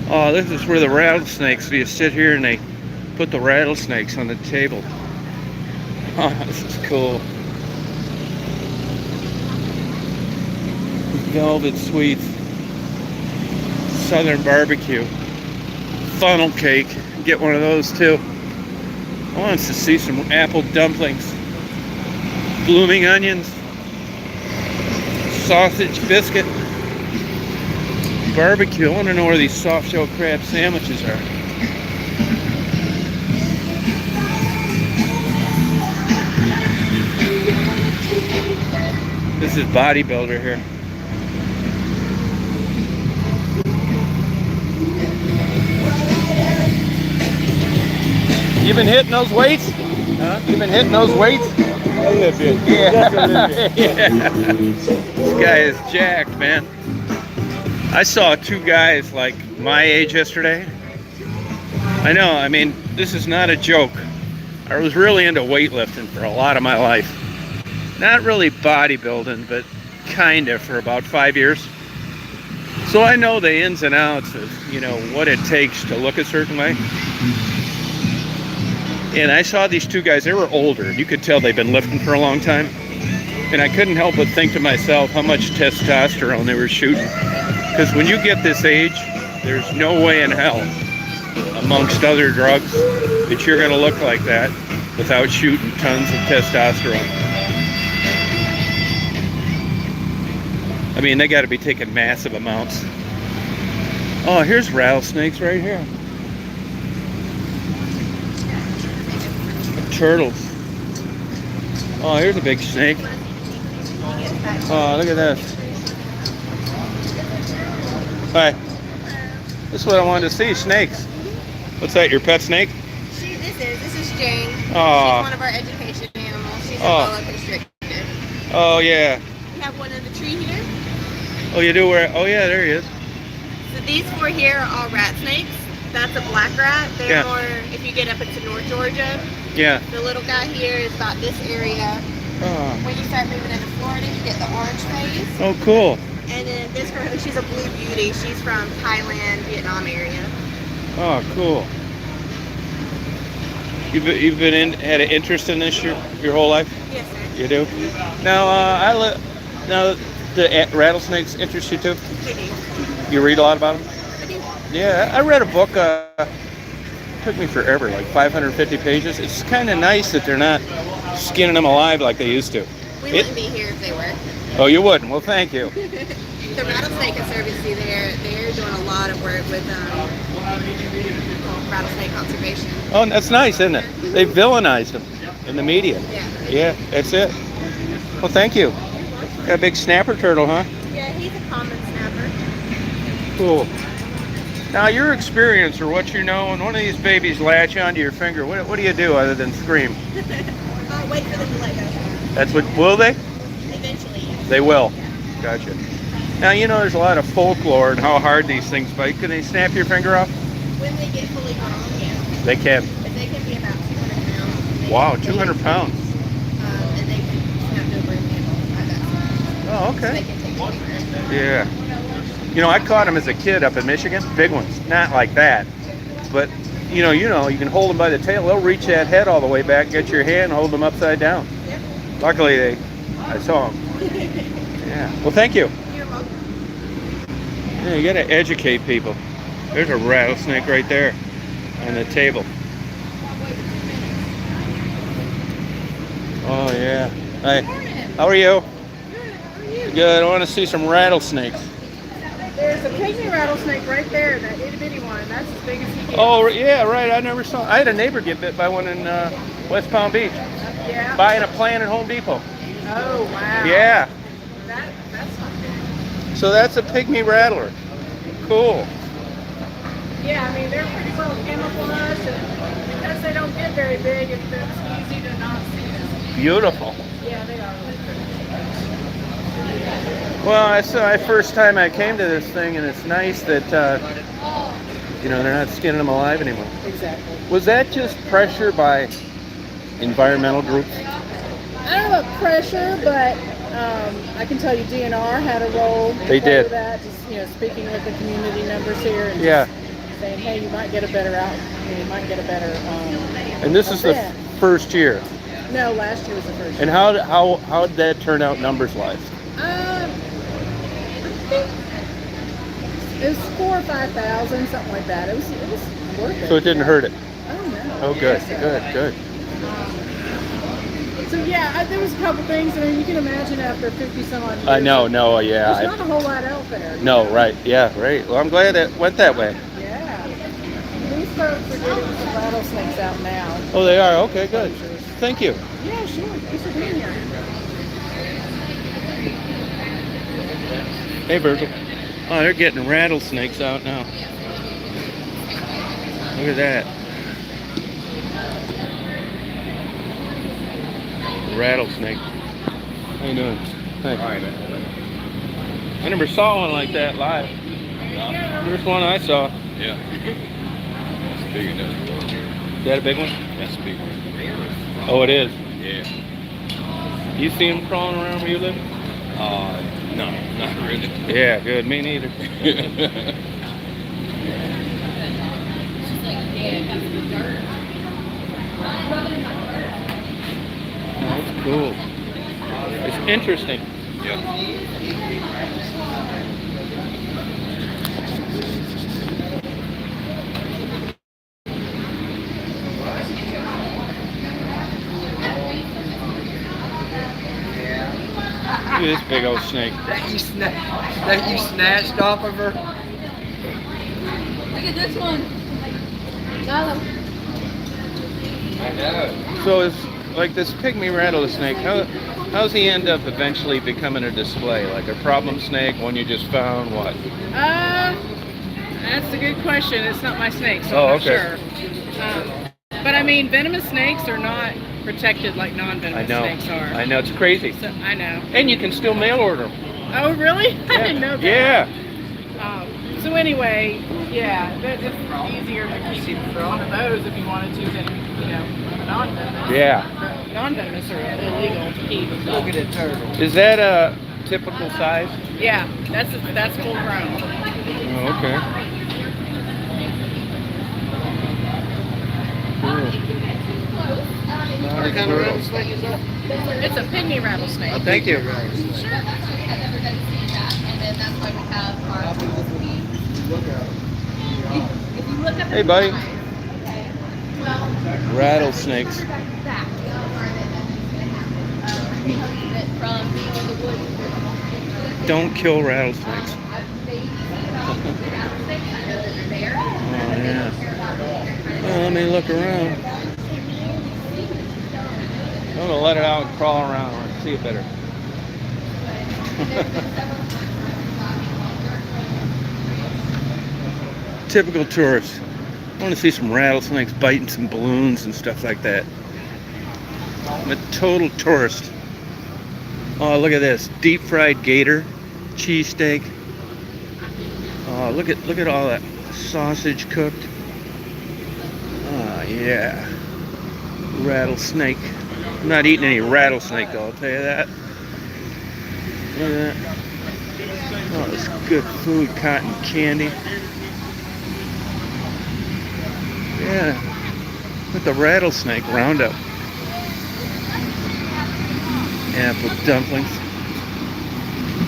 Oh, this is where the rattlesnakes. You sit here and they put the rattlesnakes on the table. Oh, this is cool. Velvet sweets. Southern barbecue. Funnel cake. Get one of those too. I want to see some apple dumplings. Blooming onions. Sausage biscuit. barbecue. I want to know where these soft-shell crab sandwiches are. This is bodybuilder here. You been hitting those weights? Huh? You been hitting those weights? A little bit. Yeah. Just a little bit. Yeah. This guy is jacked, man. I saw two guys like my age yesterday. I know, I mean, this is not a joke. I was really into weightlifting for a lot of my life. Not really bodybuilding, but kinda for about 5 years. So I know the ins and outs of, you know, what it takes to look a certain way. And I saw these two guys, they were older. You could tell they'd been lifting for a long time. And I couldn't help but think to myself how much testosterone they were shooting. Because when you get this age, there's no way in hell, amongst other drugs, that you're going to look like that without shooting tons of testosterone. I mean, they got to be taking massive amounts. Oh, here's rattlesnakes right here. Turtles. Oh, here's a big snake. Oh, look at this. Hi. This is what I wanted to see, snakes. What's that, your pet snake? This is Jane. Oh. She's one of our education animals. She's a Oh. boa constrictor. Oh, yeah. We have one in the tree here. Oh, you do wear, oh yeah, there he is. So these four here are all rat snakes. That's a black rat. They're Yeah. more, if you get up into North Georgia. Yeah. The little guy here is about this area. Oh, When you start moving into Florida, you get the orange phase. oh cool. And then this girl, she's a blue beauty. She's from Thailand, Vietnam area. Oh, cool. You've been had an interest in this your whole life? Yes, sir. You do? Now, now the rattlesnakes interest you too? We do. You read a lot about them? We do. Yeah, I read a book, took me forever, like 550 pages. It's kind of nice that they're not skinning them alive like they used to. We wouldn't be here if they were. Oh, you wouldn't? Well, thank you. The Rattlesnake Conservancy, they're doing a lot of work with rattlesnake conservation. Oh, that's nice, isn't it? They villainized them in the media. Yeah. Yeah, that's it. Well, thank you. Got a big snapper turtle, huh? Yeah, he's a common snapper. Cool. Now, your experience or what you know, when one of these babies latch onto your finger, what do you do other than scream? Wait for them to let go. That's what, will they? Eventually, yes. They will. Gotcha. Now, you know there's a lot of folklore and how hard these things bite. Can they snap your finger off? When they get fully grown, yeah. They can. But they can be about 200 pounds. Wow, 200 pounds. And they can snap no broom handle like that. Oh, So they okay. can take anywhere. Yeah. You know, I caught them as a kid up in Michigan. Big ones. Not like that. But, you can hold them by the tail. They'll reach that head all the way back, get your hand, hold them upside down. Yep. Luckily, I saw them. Yeah. Well, thank you. You're welcome. Yeah, you got to educate people. There's a rattlesnake right there on the table. Oh, yeah. Hi. How are you? Good. I want to see some rattlesnakes. There's a pygmy rattlesnake right there, that itty bitty one. That's as big as he gets. Oh, yeah, right. I never saw. I had a neighbor get bit by one in West Palm Beach, Yeah. buying a plant at Home Depot. Oh, wow. Yeah. That's not big. So that's a pygmy rattler. Cool. Yeah, I mean, they're pretty well camouflaged, and because they don't get very big, it's easy to not see them. Beautiful. Yeah, they are. Well, that's my first time I came to this thing, and it's nice that they're not skinning them alive anymore. Exactly. Was that just pressure by environmental groups? I don't know about pressure, but I can tell you DNR had a role. They did. For that, just speaking with the community members here and Yeah. just saying, hey, you might get a better you might get a better. And this is the event. first year. No, last year was the first. And how did that turn out numbers-wise? I think it was 4,000 or 5,000, something like that. It was worth it. So it didn't hurt it. Oh no. Oh, good, Yes, good, good. So yeah, there was a couple things. I mean, you can imagine after 50 some odd years. I know, no, yeah. There's not a whole lot out there. No, right, yeah, right. Well, I'm glad it went that way. Yeah. These folks are getting some rattlesnakes out now. Oh, they are? Okay, good. Thank you. Yeah, sure. Thanks for being here. Hey, Virgil. Oh, they're getting rattlesnakes out now. Look at that. Rattlesnake. How you doing? Hey. All right. I never saw one like that live. First one I saw. Yeah. That's big enough. Is that a big one? That's a big one. Oh, it is. Yeah. You see them crawling around where you live? No, not really. Yeah, good. Me neither. That's cool. It's interesting. Yeah. Look at this big old snake. That you snatched off of her? Look at this one. Follow. I know. So it's like this pygmy rattlesnake. How's he end up eventually becoming a display? Like a problem snake, one you just found? What? That's a good question. It's not my snake, so Oh, I'm not okay. sure. But I mean, venomous snakes are not protected like I non-venomous know. snakes are. I know. It's crazy. So, I know. And you can still mail order them. Oh, really? I didn't know that. Yeah. So anyway, yeah, it's easier to keep one of those if you wanted to than, non-venomous. Yeah. But non-venomous are illegal to keep. Look at that turtle. Is that a typical size? Yeah, that's full grown. Oh, okay. What kind of rattlesnake is that? It's a pygmy rattlesnake. Thank you. And then that's why we have our. If you look up Hey, buddy. Rattlesnakes. from being in the woods. Don't kill rattlesnakes. Oh, yeah. Well, let me look around. I'm gonna let it out and crawl around and see it better. Typical tourist. I want to see some rattlesnakes biting some balloons and stuff like that. I'm a total tourist. Oh, look at this. Deep fried gator, cheesesteak. Oh, look at all that sausage cooked. Oh, yeah. Rattlesnake. I'm not eating any rattlesnake though, I'll tell you that. Look at that. Oh, this good food, cotton candy. Yeah. With the rattlesnake, Roundup. Apple dumplings.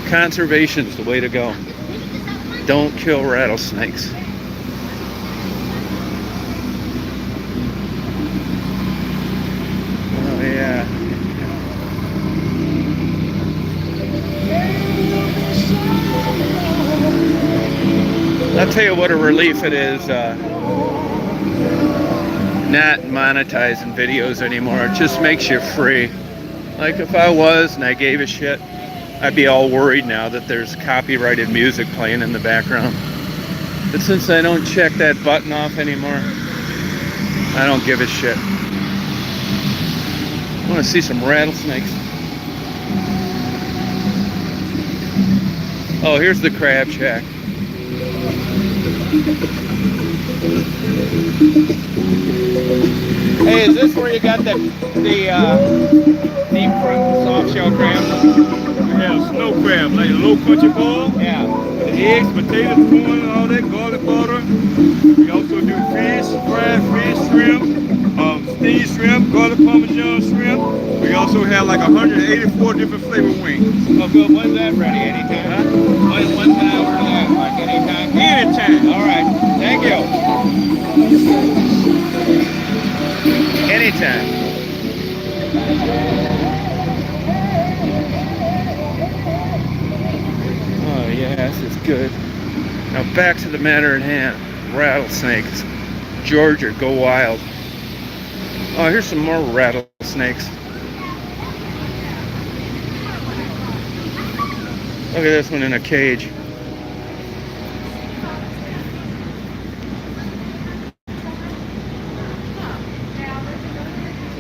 Conservation's the way to go. Don't kill rattlesnakes. Oh yeah. I'll tell you what a relief it is not monetizing videos anymore. It just makes you free. Like if I was and I gave a shit, I'd be all worried now that there's copyrighted music playing in the background. But since I don't check that button off anymore, I don't give a shit. I want to see some rattlesnakes. Oh, here's the crab shack. Hey, is this where you got the deep soft shell crab? We have snow crab, like a low country ball. Yeah. The eggs, potatoes, corn, all that, garlic butter. We also do fish, fried fish, shrimp, steamed shrimp, garlic parmesan shrimp. We also have like 184 different flavor wings. Oh, good. When's that ready? Anytime? Huh? When's that order that? Like anytime? Anytime. All right. Thank you. Anytime. grass is good. Now back to the matter at hand. Rattlesnakes. Georgia, go wild. Oh, here's some more rattlesnakes. Look at this one in a cage.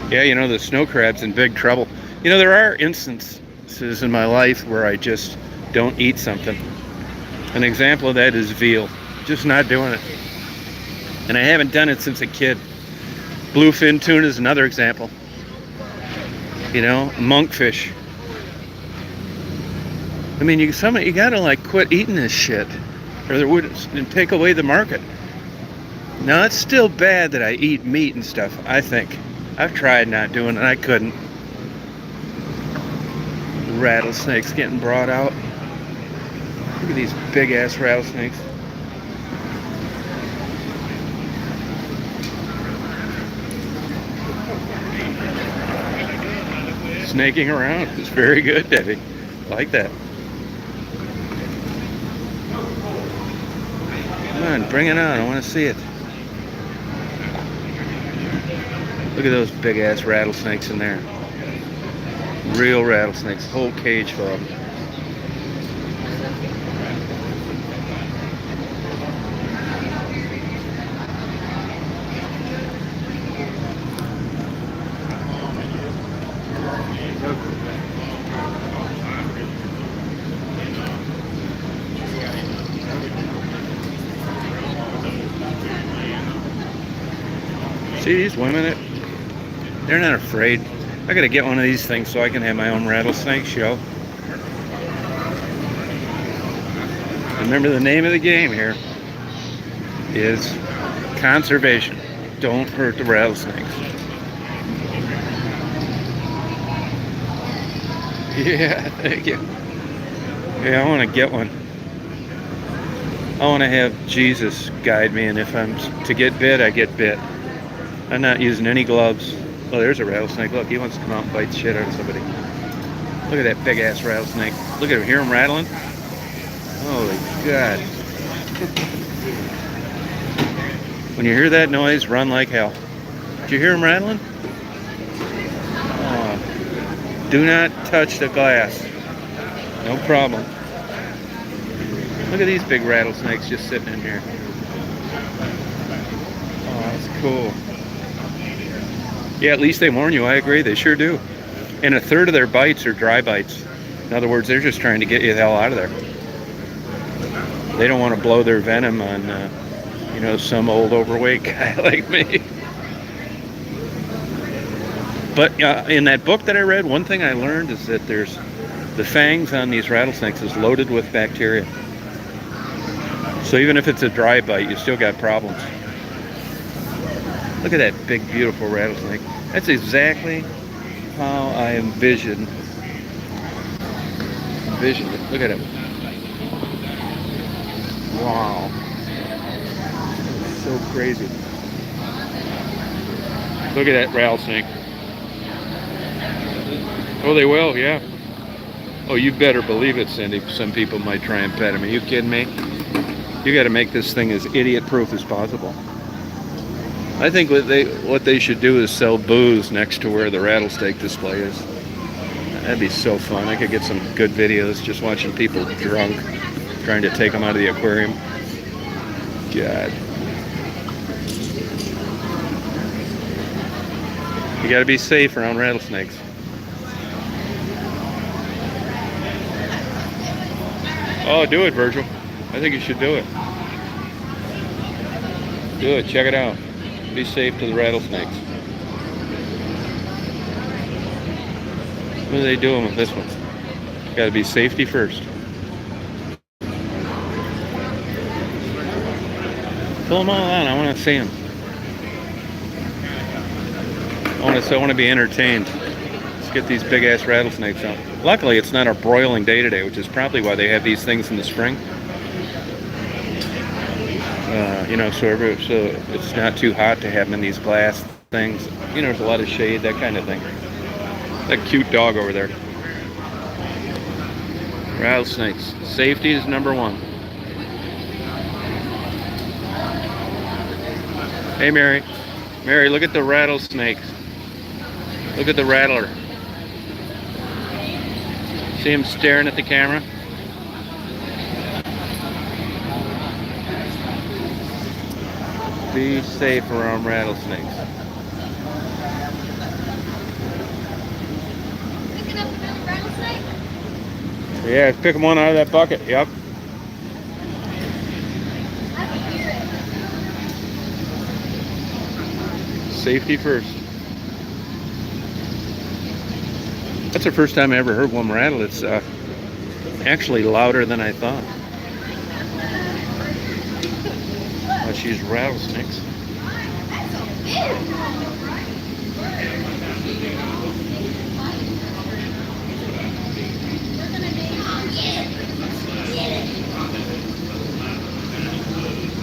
Yeah, you know, the snow crab's in big trouble. You know, there are instances in my life where I just don't eat something. An example of that is veal. Just not doing it. And I haven't done it since a kid. Bluefin tuna is another example. You know, monkfish. I mean, you gotta like quit eating this shit, or there would take away the market. Now it's still bad that I eat meat and stuff. I think I've tried not doing it. I couldn't. Rattlesnakes getting brought out. Look at these big ass rattlesnakes. Snaking around. It's very good, Debbie. Like that. Come on, bring it on. I want to see it. Look at those big ass rattlesnakes in there. Real rattlesnakes. Whole cage full of them. See these women? They're not afraid. I gotta get one of these things so I can have my own rattlesnake show. Remember, the name of the game here is conservation. Don't hurt the rattlesnakes. Yeah, thank you. Yeah, I want to get one. I want to have Jesus guide me, and if I'm to get bit, I get bit. I'm not using any gloves. Oh, there's a rattlesnake. Look, he wants to come out and bite the shit out of somebody. Look at that big ass rattlesnake. Look at him. Hear him rattling? Holy God. When you hear that noise, run like hell. Did you hear him rattling? Oh. Do not touch the glass. No problem. Look at these big rattlesnakes just sitting in here. Oh, that's cool. Yeah, at least they warn you. I agree. They sure do. And a third of their bites are dry bites. In other words, they're just trying to get you the hell out of there. They don't want to blow their venom on, you know, some old overweight guy like me. But in that book that I read, one thing I learned is that there's the fangs on these rattlesnakes is loaded with bacteria. So even if it's a dry bite, you still got problems. Look at that big, beautiful rattlesnake. That's exactly how I envisioned it. Look at him. Wow. So crazy. Look at that rattlesnake. Oh, they will, yeah. Oh, you better believe it, Cindy. Some people might try and pet him. Are you kidding me? You got to make this thing as idiot-proof as possible. I think what they should do is sell booze next to where the rattlesnake display is. That'd be so fun. I could get some good videos just watching people drunk, trying to take them out of the aquarium. God. You got to be safe around rattlesnakes. Oh, do it, Virgil. I think you should do it. Do it. Check it out. Be safe to the rattlesnakes. What are they doing with this one? Got to be safety first. Pull them all on. I want to see them. I want to be entertained. Let's get these big ass rattlesnakes out. Luckily, it's not a broiling day today, which is probably why they have these things in the spring. You know, so it's not too hot to have them in these glass things. You know, there's a lot of shade, that kind of thing. That cute dog over there. Rattlesnakes. Safety is number one. Hey, Mary. Mary, look at the rattlesnake. Look at the rattler. See him staring at the camera? Be safe around rattlesnakes. Picking up another rattlesnake? Yeah, pick one out of that bucket. Yep. I can hear it. Safety first. That's the first time I ever heard one rattle. It's actually louder than I thought. Let's use rattlesnakes. That's so big.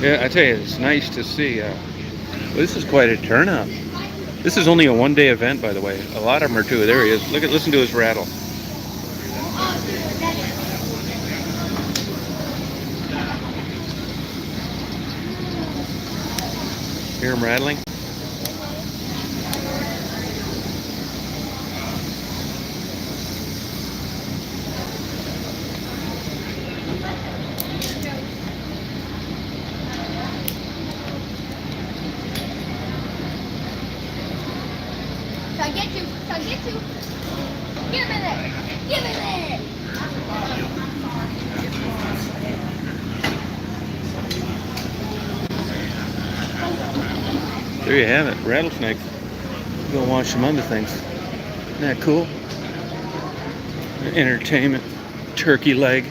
Yeah, I tell you, it's nice to see. This is quite a turnout. This is only a one-day event, by the way. A lot of them are too. There he is. Listen to his rattle. Hear him rattling? I'll get you. I'll get you. Give me that. Give me that. There you have it, rattlesnake. Go watch some other things. Isn't that cool? Entertainment, turkey leg.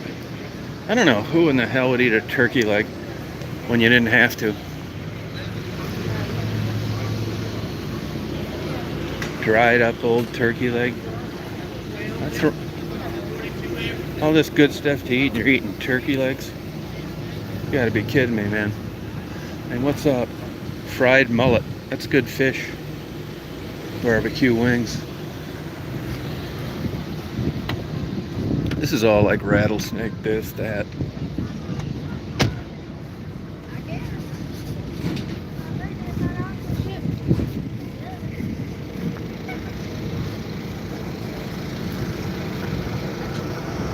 I don't know who in the hell would eat a turkey leg when you didn't have to. Dried up old turkey leg. That's all this good stuff to eat and you're eating turkey legs? You gotta be kidding me, man. And what's up? Fried mullet. That's good fish. Barbecue wings. This is all like rattlesnake, this, that.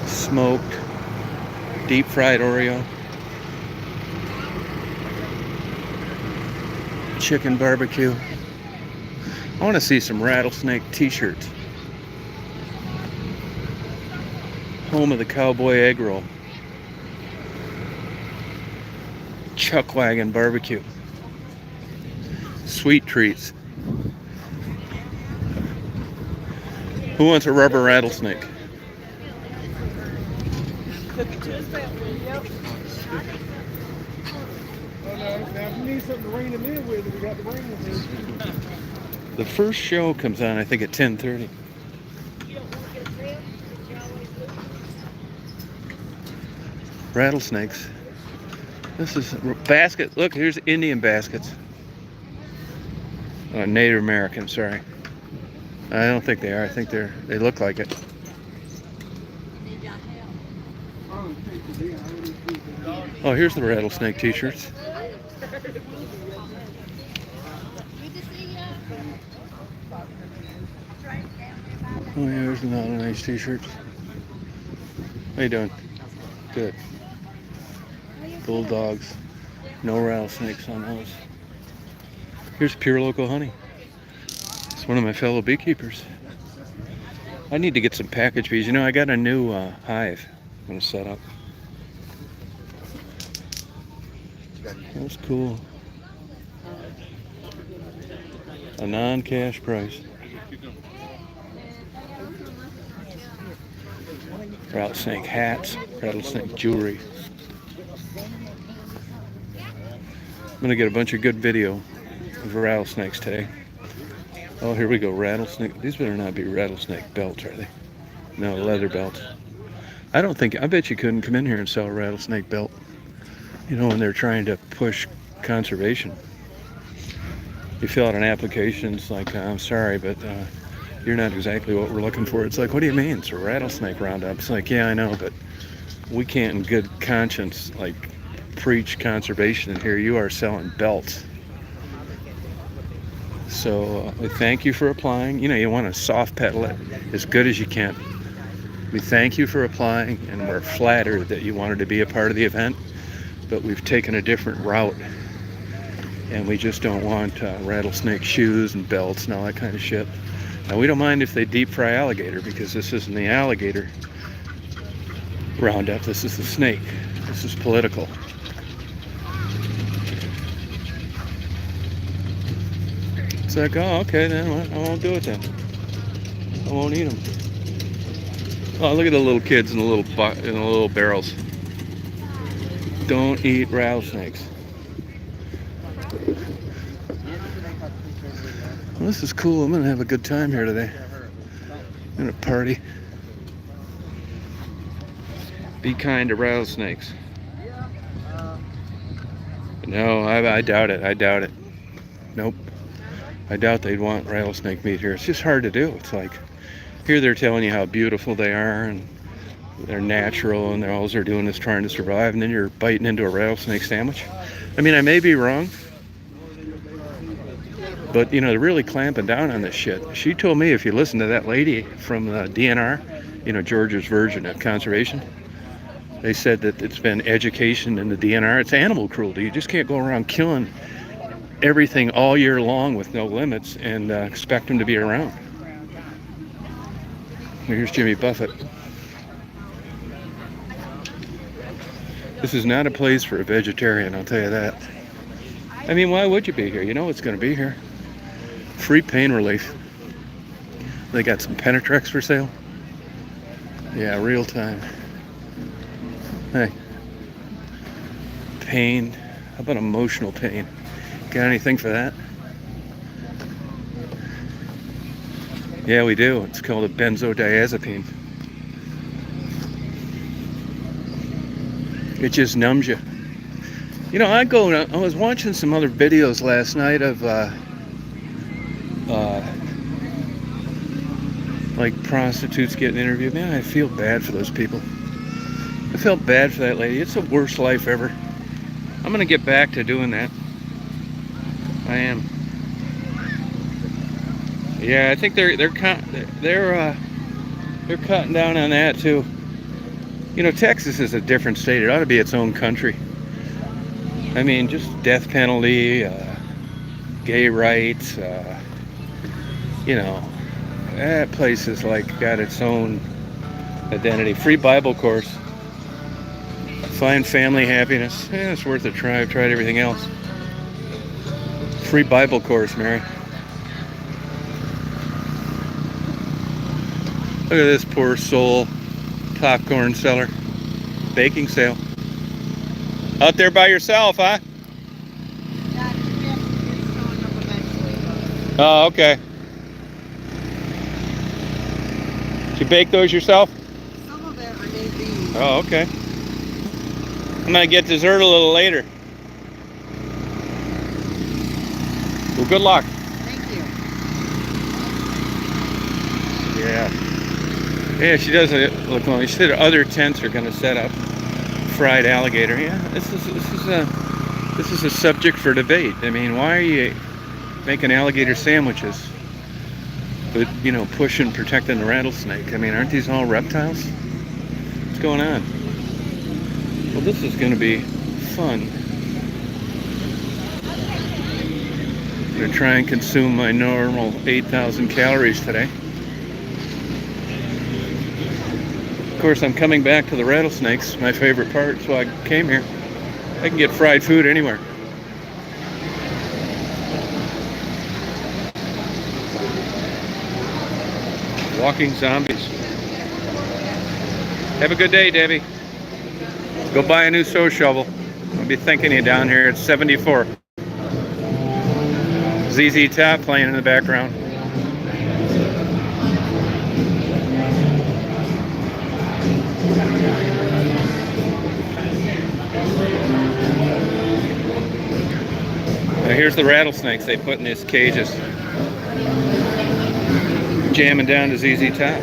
Smoked, deep fried Oreo. Chicken barbecue. I want to see some rattlesnake t-shirts. Home of the cowboy egg roll. Chuck wagon barbecue. Sweet treats. Who wants a rubber rattlesnake? Took it to his family, yep. Oh no, now if you need something to ring them in with, we got the ring with us. The first show comes on, I think, at 10:30. Rattlesnakes. This is basket. Look, here's Indian baskets. Native American, sorry. I don't think they are. I think they look like it. Oh, here's the rattlesnake t-shirts. Oh yeah, there's a lot of nice t-shirts. How you doing? Good. Bulldogs. No rattlesnakes on those. Here's pure local honey. It's one of my fellow beekeepers. I need to get some package bees. You know, I got a new hive I'm going to set up. That's cool. A non-cash price. Rattlesnake hats, rattlesnake jewelry. I'm gonna get a bunch of good video of rattlesnakes today. Oh, here we go, rattlesnake. These better not be rattlesnake belts, are they? No, leather belts. I bet you couldn't come in here and sell a rattlesnake belt. You know, when they're trying to push conservation. You fill out an application, it's like, I'm sorry, but you're not exactly what we're looking for. It's like, what do you mean? It's a rattlesnake roundup. It's like, yeah, I know, but we can't in good conscience, like, preach conservation in here. You are selling belts. So we thank you for applying. You know, you want to soft pedal it as good as you can. We thank you for applying, and we're flattered that you wanted to be a part of the event, but we've taken a different route, and we just don't want rattlesnake shoes and belts and all that kind of shit. Now, we don't mind if they deep fry alligator, because this isn't the alligator roundup. This is the snake. This is political. It's like, oh, okay, then I won't do it then. I won't eat them. Oh, look at the little kids in the little barrels. Don't eat rattlesnakes. Well, this is cool. I'm gonna have a good time here today. I'm gonna party. Be kind to rattlesnakes. No, I doubt it. I doubt it. Nope. I doubt they'd want rattlesnake meat here. It's just hard to do. It's like, here they're telling you how beautiful they are and they're natural and all they're doing is trying to survive, and then you're biting into a rattlesnake sandwich. I mean, I may be wrong, but you know, they're really clamping down on this shit. She told me, if you listen to that lady from the DNR, you know, Georgia's version of conservation, they said that it's been education in the DNR. It's animal cruelty. You just can't go around killing everything all year long with no limits and expect them to be around. Here's Jimmy Buffett. This is not a place for a vegetarian, I'll tell you that. I mean, why would you be here? You know what's going to be here. Free pain relief. They got some Penetrex for sale. Yeah, real time. Hey. Pain. How about emotional pain? Got anything for that? Yeah, we do. It's called a benzodiazepine. It just numbs you. You know, I was watching some other videos last night of like prostitutes getting interviewed. Man, I feel bad for those people. I felt bad for that lady. It's the worst life ever. I'm gonna get back to doing that. I am. Yeah, I think they're cutting down on that too. You know, Texas is a different state. It ought to be its own country. I mean, just death penalty, gay rights, you know, that place is like got its own identity. Free Bible course. Find family happiness. Yeah, it's worth a try. I've tried everything else. Free Bible course, Mary. Look at this poor soul. Popcorn seller. Baking sale. Out there by yourself, huh? Oh, okay. Did you bake those yourself? Some of them I made these. Oh, okay. I'm gonna get dessert a little later. Well, good luck. Thank you. Yeah. Yeah, she doesn't look long. She said other tents are going to set up fried alligator. Yeah, this is a subject for debate. I mean, why are you making alligator sandwiches, but you know, pushing protecting the rattlesnake? I mean, aren't these all reptiles? What's going on? Well, this is going to be fun. I'm going to try and consume my normal 8,000 calories today. Of course, I'm coming back to the rattlesnakes, my favorite part, so I came here. I can get fried food anywhere. Walking zombies. Have a good day, Debbie. Go buy a new snow shovel. I'll be thinking of you down here at 74. ZZ Top playing in the background. Now here's the rattlesnakes they put in these cages. Jamming down to ZZ Top.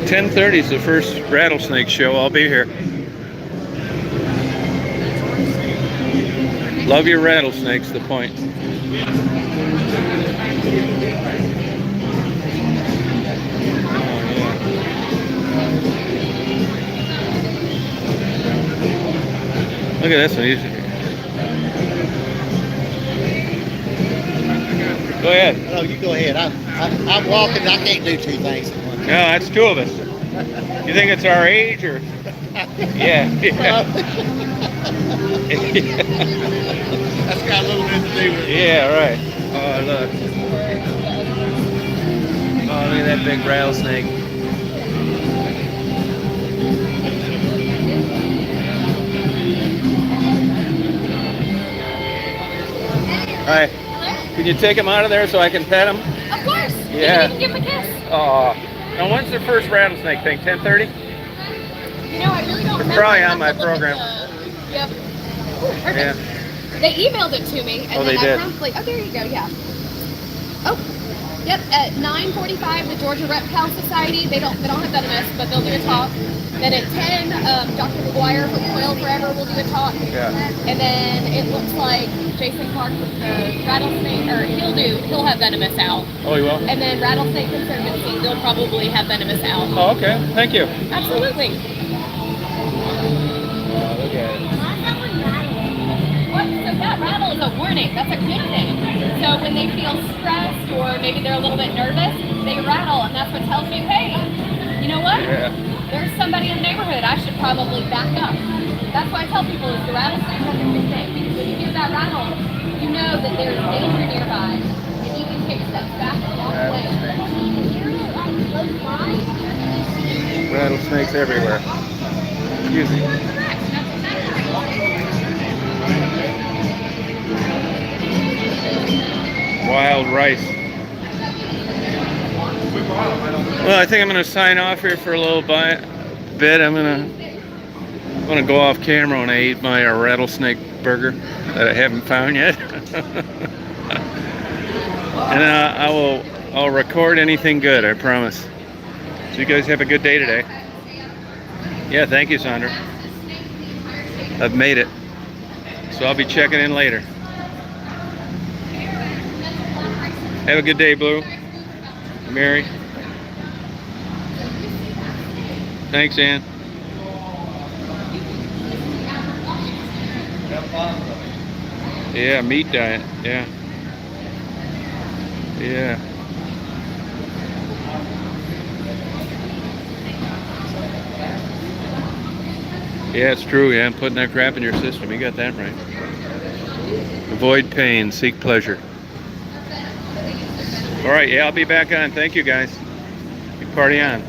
10:30 is the first Rattlesnake show. I'll be here. Love your rattlesnakes, the point. Look at this one. Go ahead. No, you go ahead. I'm walking. I can't do two things at once. No, that's two of us. You think it's our age or? Yeah. That's got a little bit to do with it. Yeah, right. Oh, look. Oh, look at that big rattlesnake. Hi. Can you take him out of there so I can pet him? Of course. Yeah. You can give him a kiss. Oh. Now, when's the first rattlesnake thing? 10:30? You know, I really don't remember. Probably I on my have to look at program. Yep. Ooh, perfect. Yeah. They emailed it to me, and Oh, then they I did. promptly. Oh, there you go. Yeah. Oh. Yep. At 9:45, the Georgia Reptile Society. They don't have venomous, but they'll do a talk. Then at 10, Dr. McGuire from Quail Forever will do a talk. Yeah. And then it looks like Jason Clark with the rattlesnake, or he'll have venomous out. Oh, you will? And then Rattlesnake Conservancy, they'll probably have venomous out. Oh, okay. Thank you. Absolutely. Look at it. What? So that rattle is a warning. That's a good thing. So when they feel stressed or maybe they're a little bit nervous, they rattle, and that's what tells you, hey, you know what? Yeah. There's somebody in the neighborhood. I should probably back up. That's why I tell people is the rattlesnake has a good thing. Because when you hear that rattle, you know that there's danger nearby, and you can take steps back and walk away. Rattlesnakes everywhere. Excuse me. Wild rice. Well, I think I'm going to sign off here for a little bit. I'm going to go off camera when I eat my rattlesnake burger that I haven't found yet. And I'll record anything good, I promise. So you guys have a good day today. Yeah, thank you, Sandra. I've made it. So I'll be checking in later. Have a good day, Blue. Mary. Thanks, Ann. Yeah, meat diet. Yeah. Yeah. Yeah, it's true. Yeah, I'm putting that crap in your system. You got that right. Avoid pain, seek pleasure. All right, yeah, I'll be back on. Thank you, guys. Party on.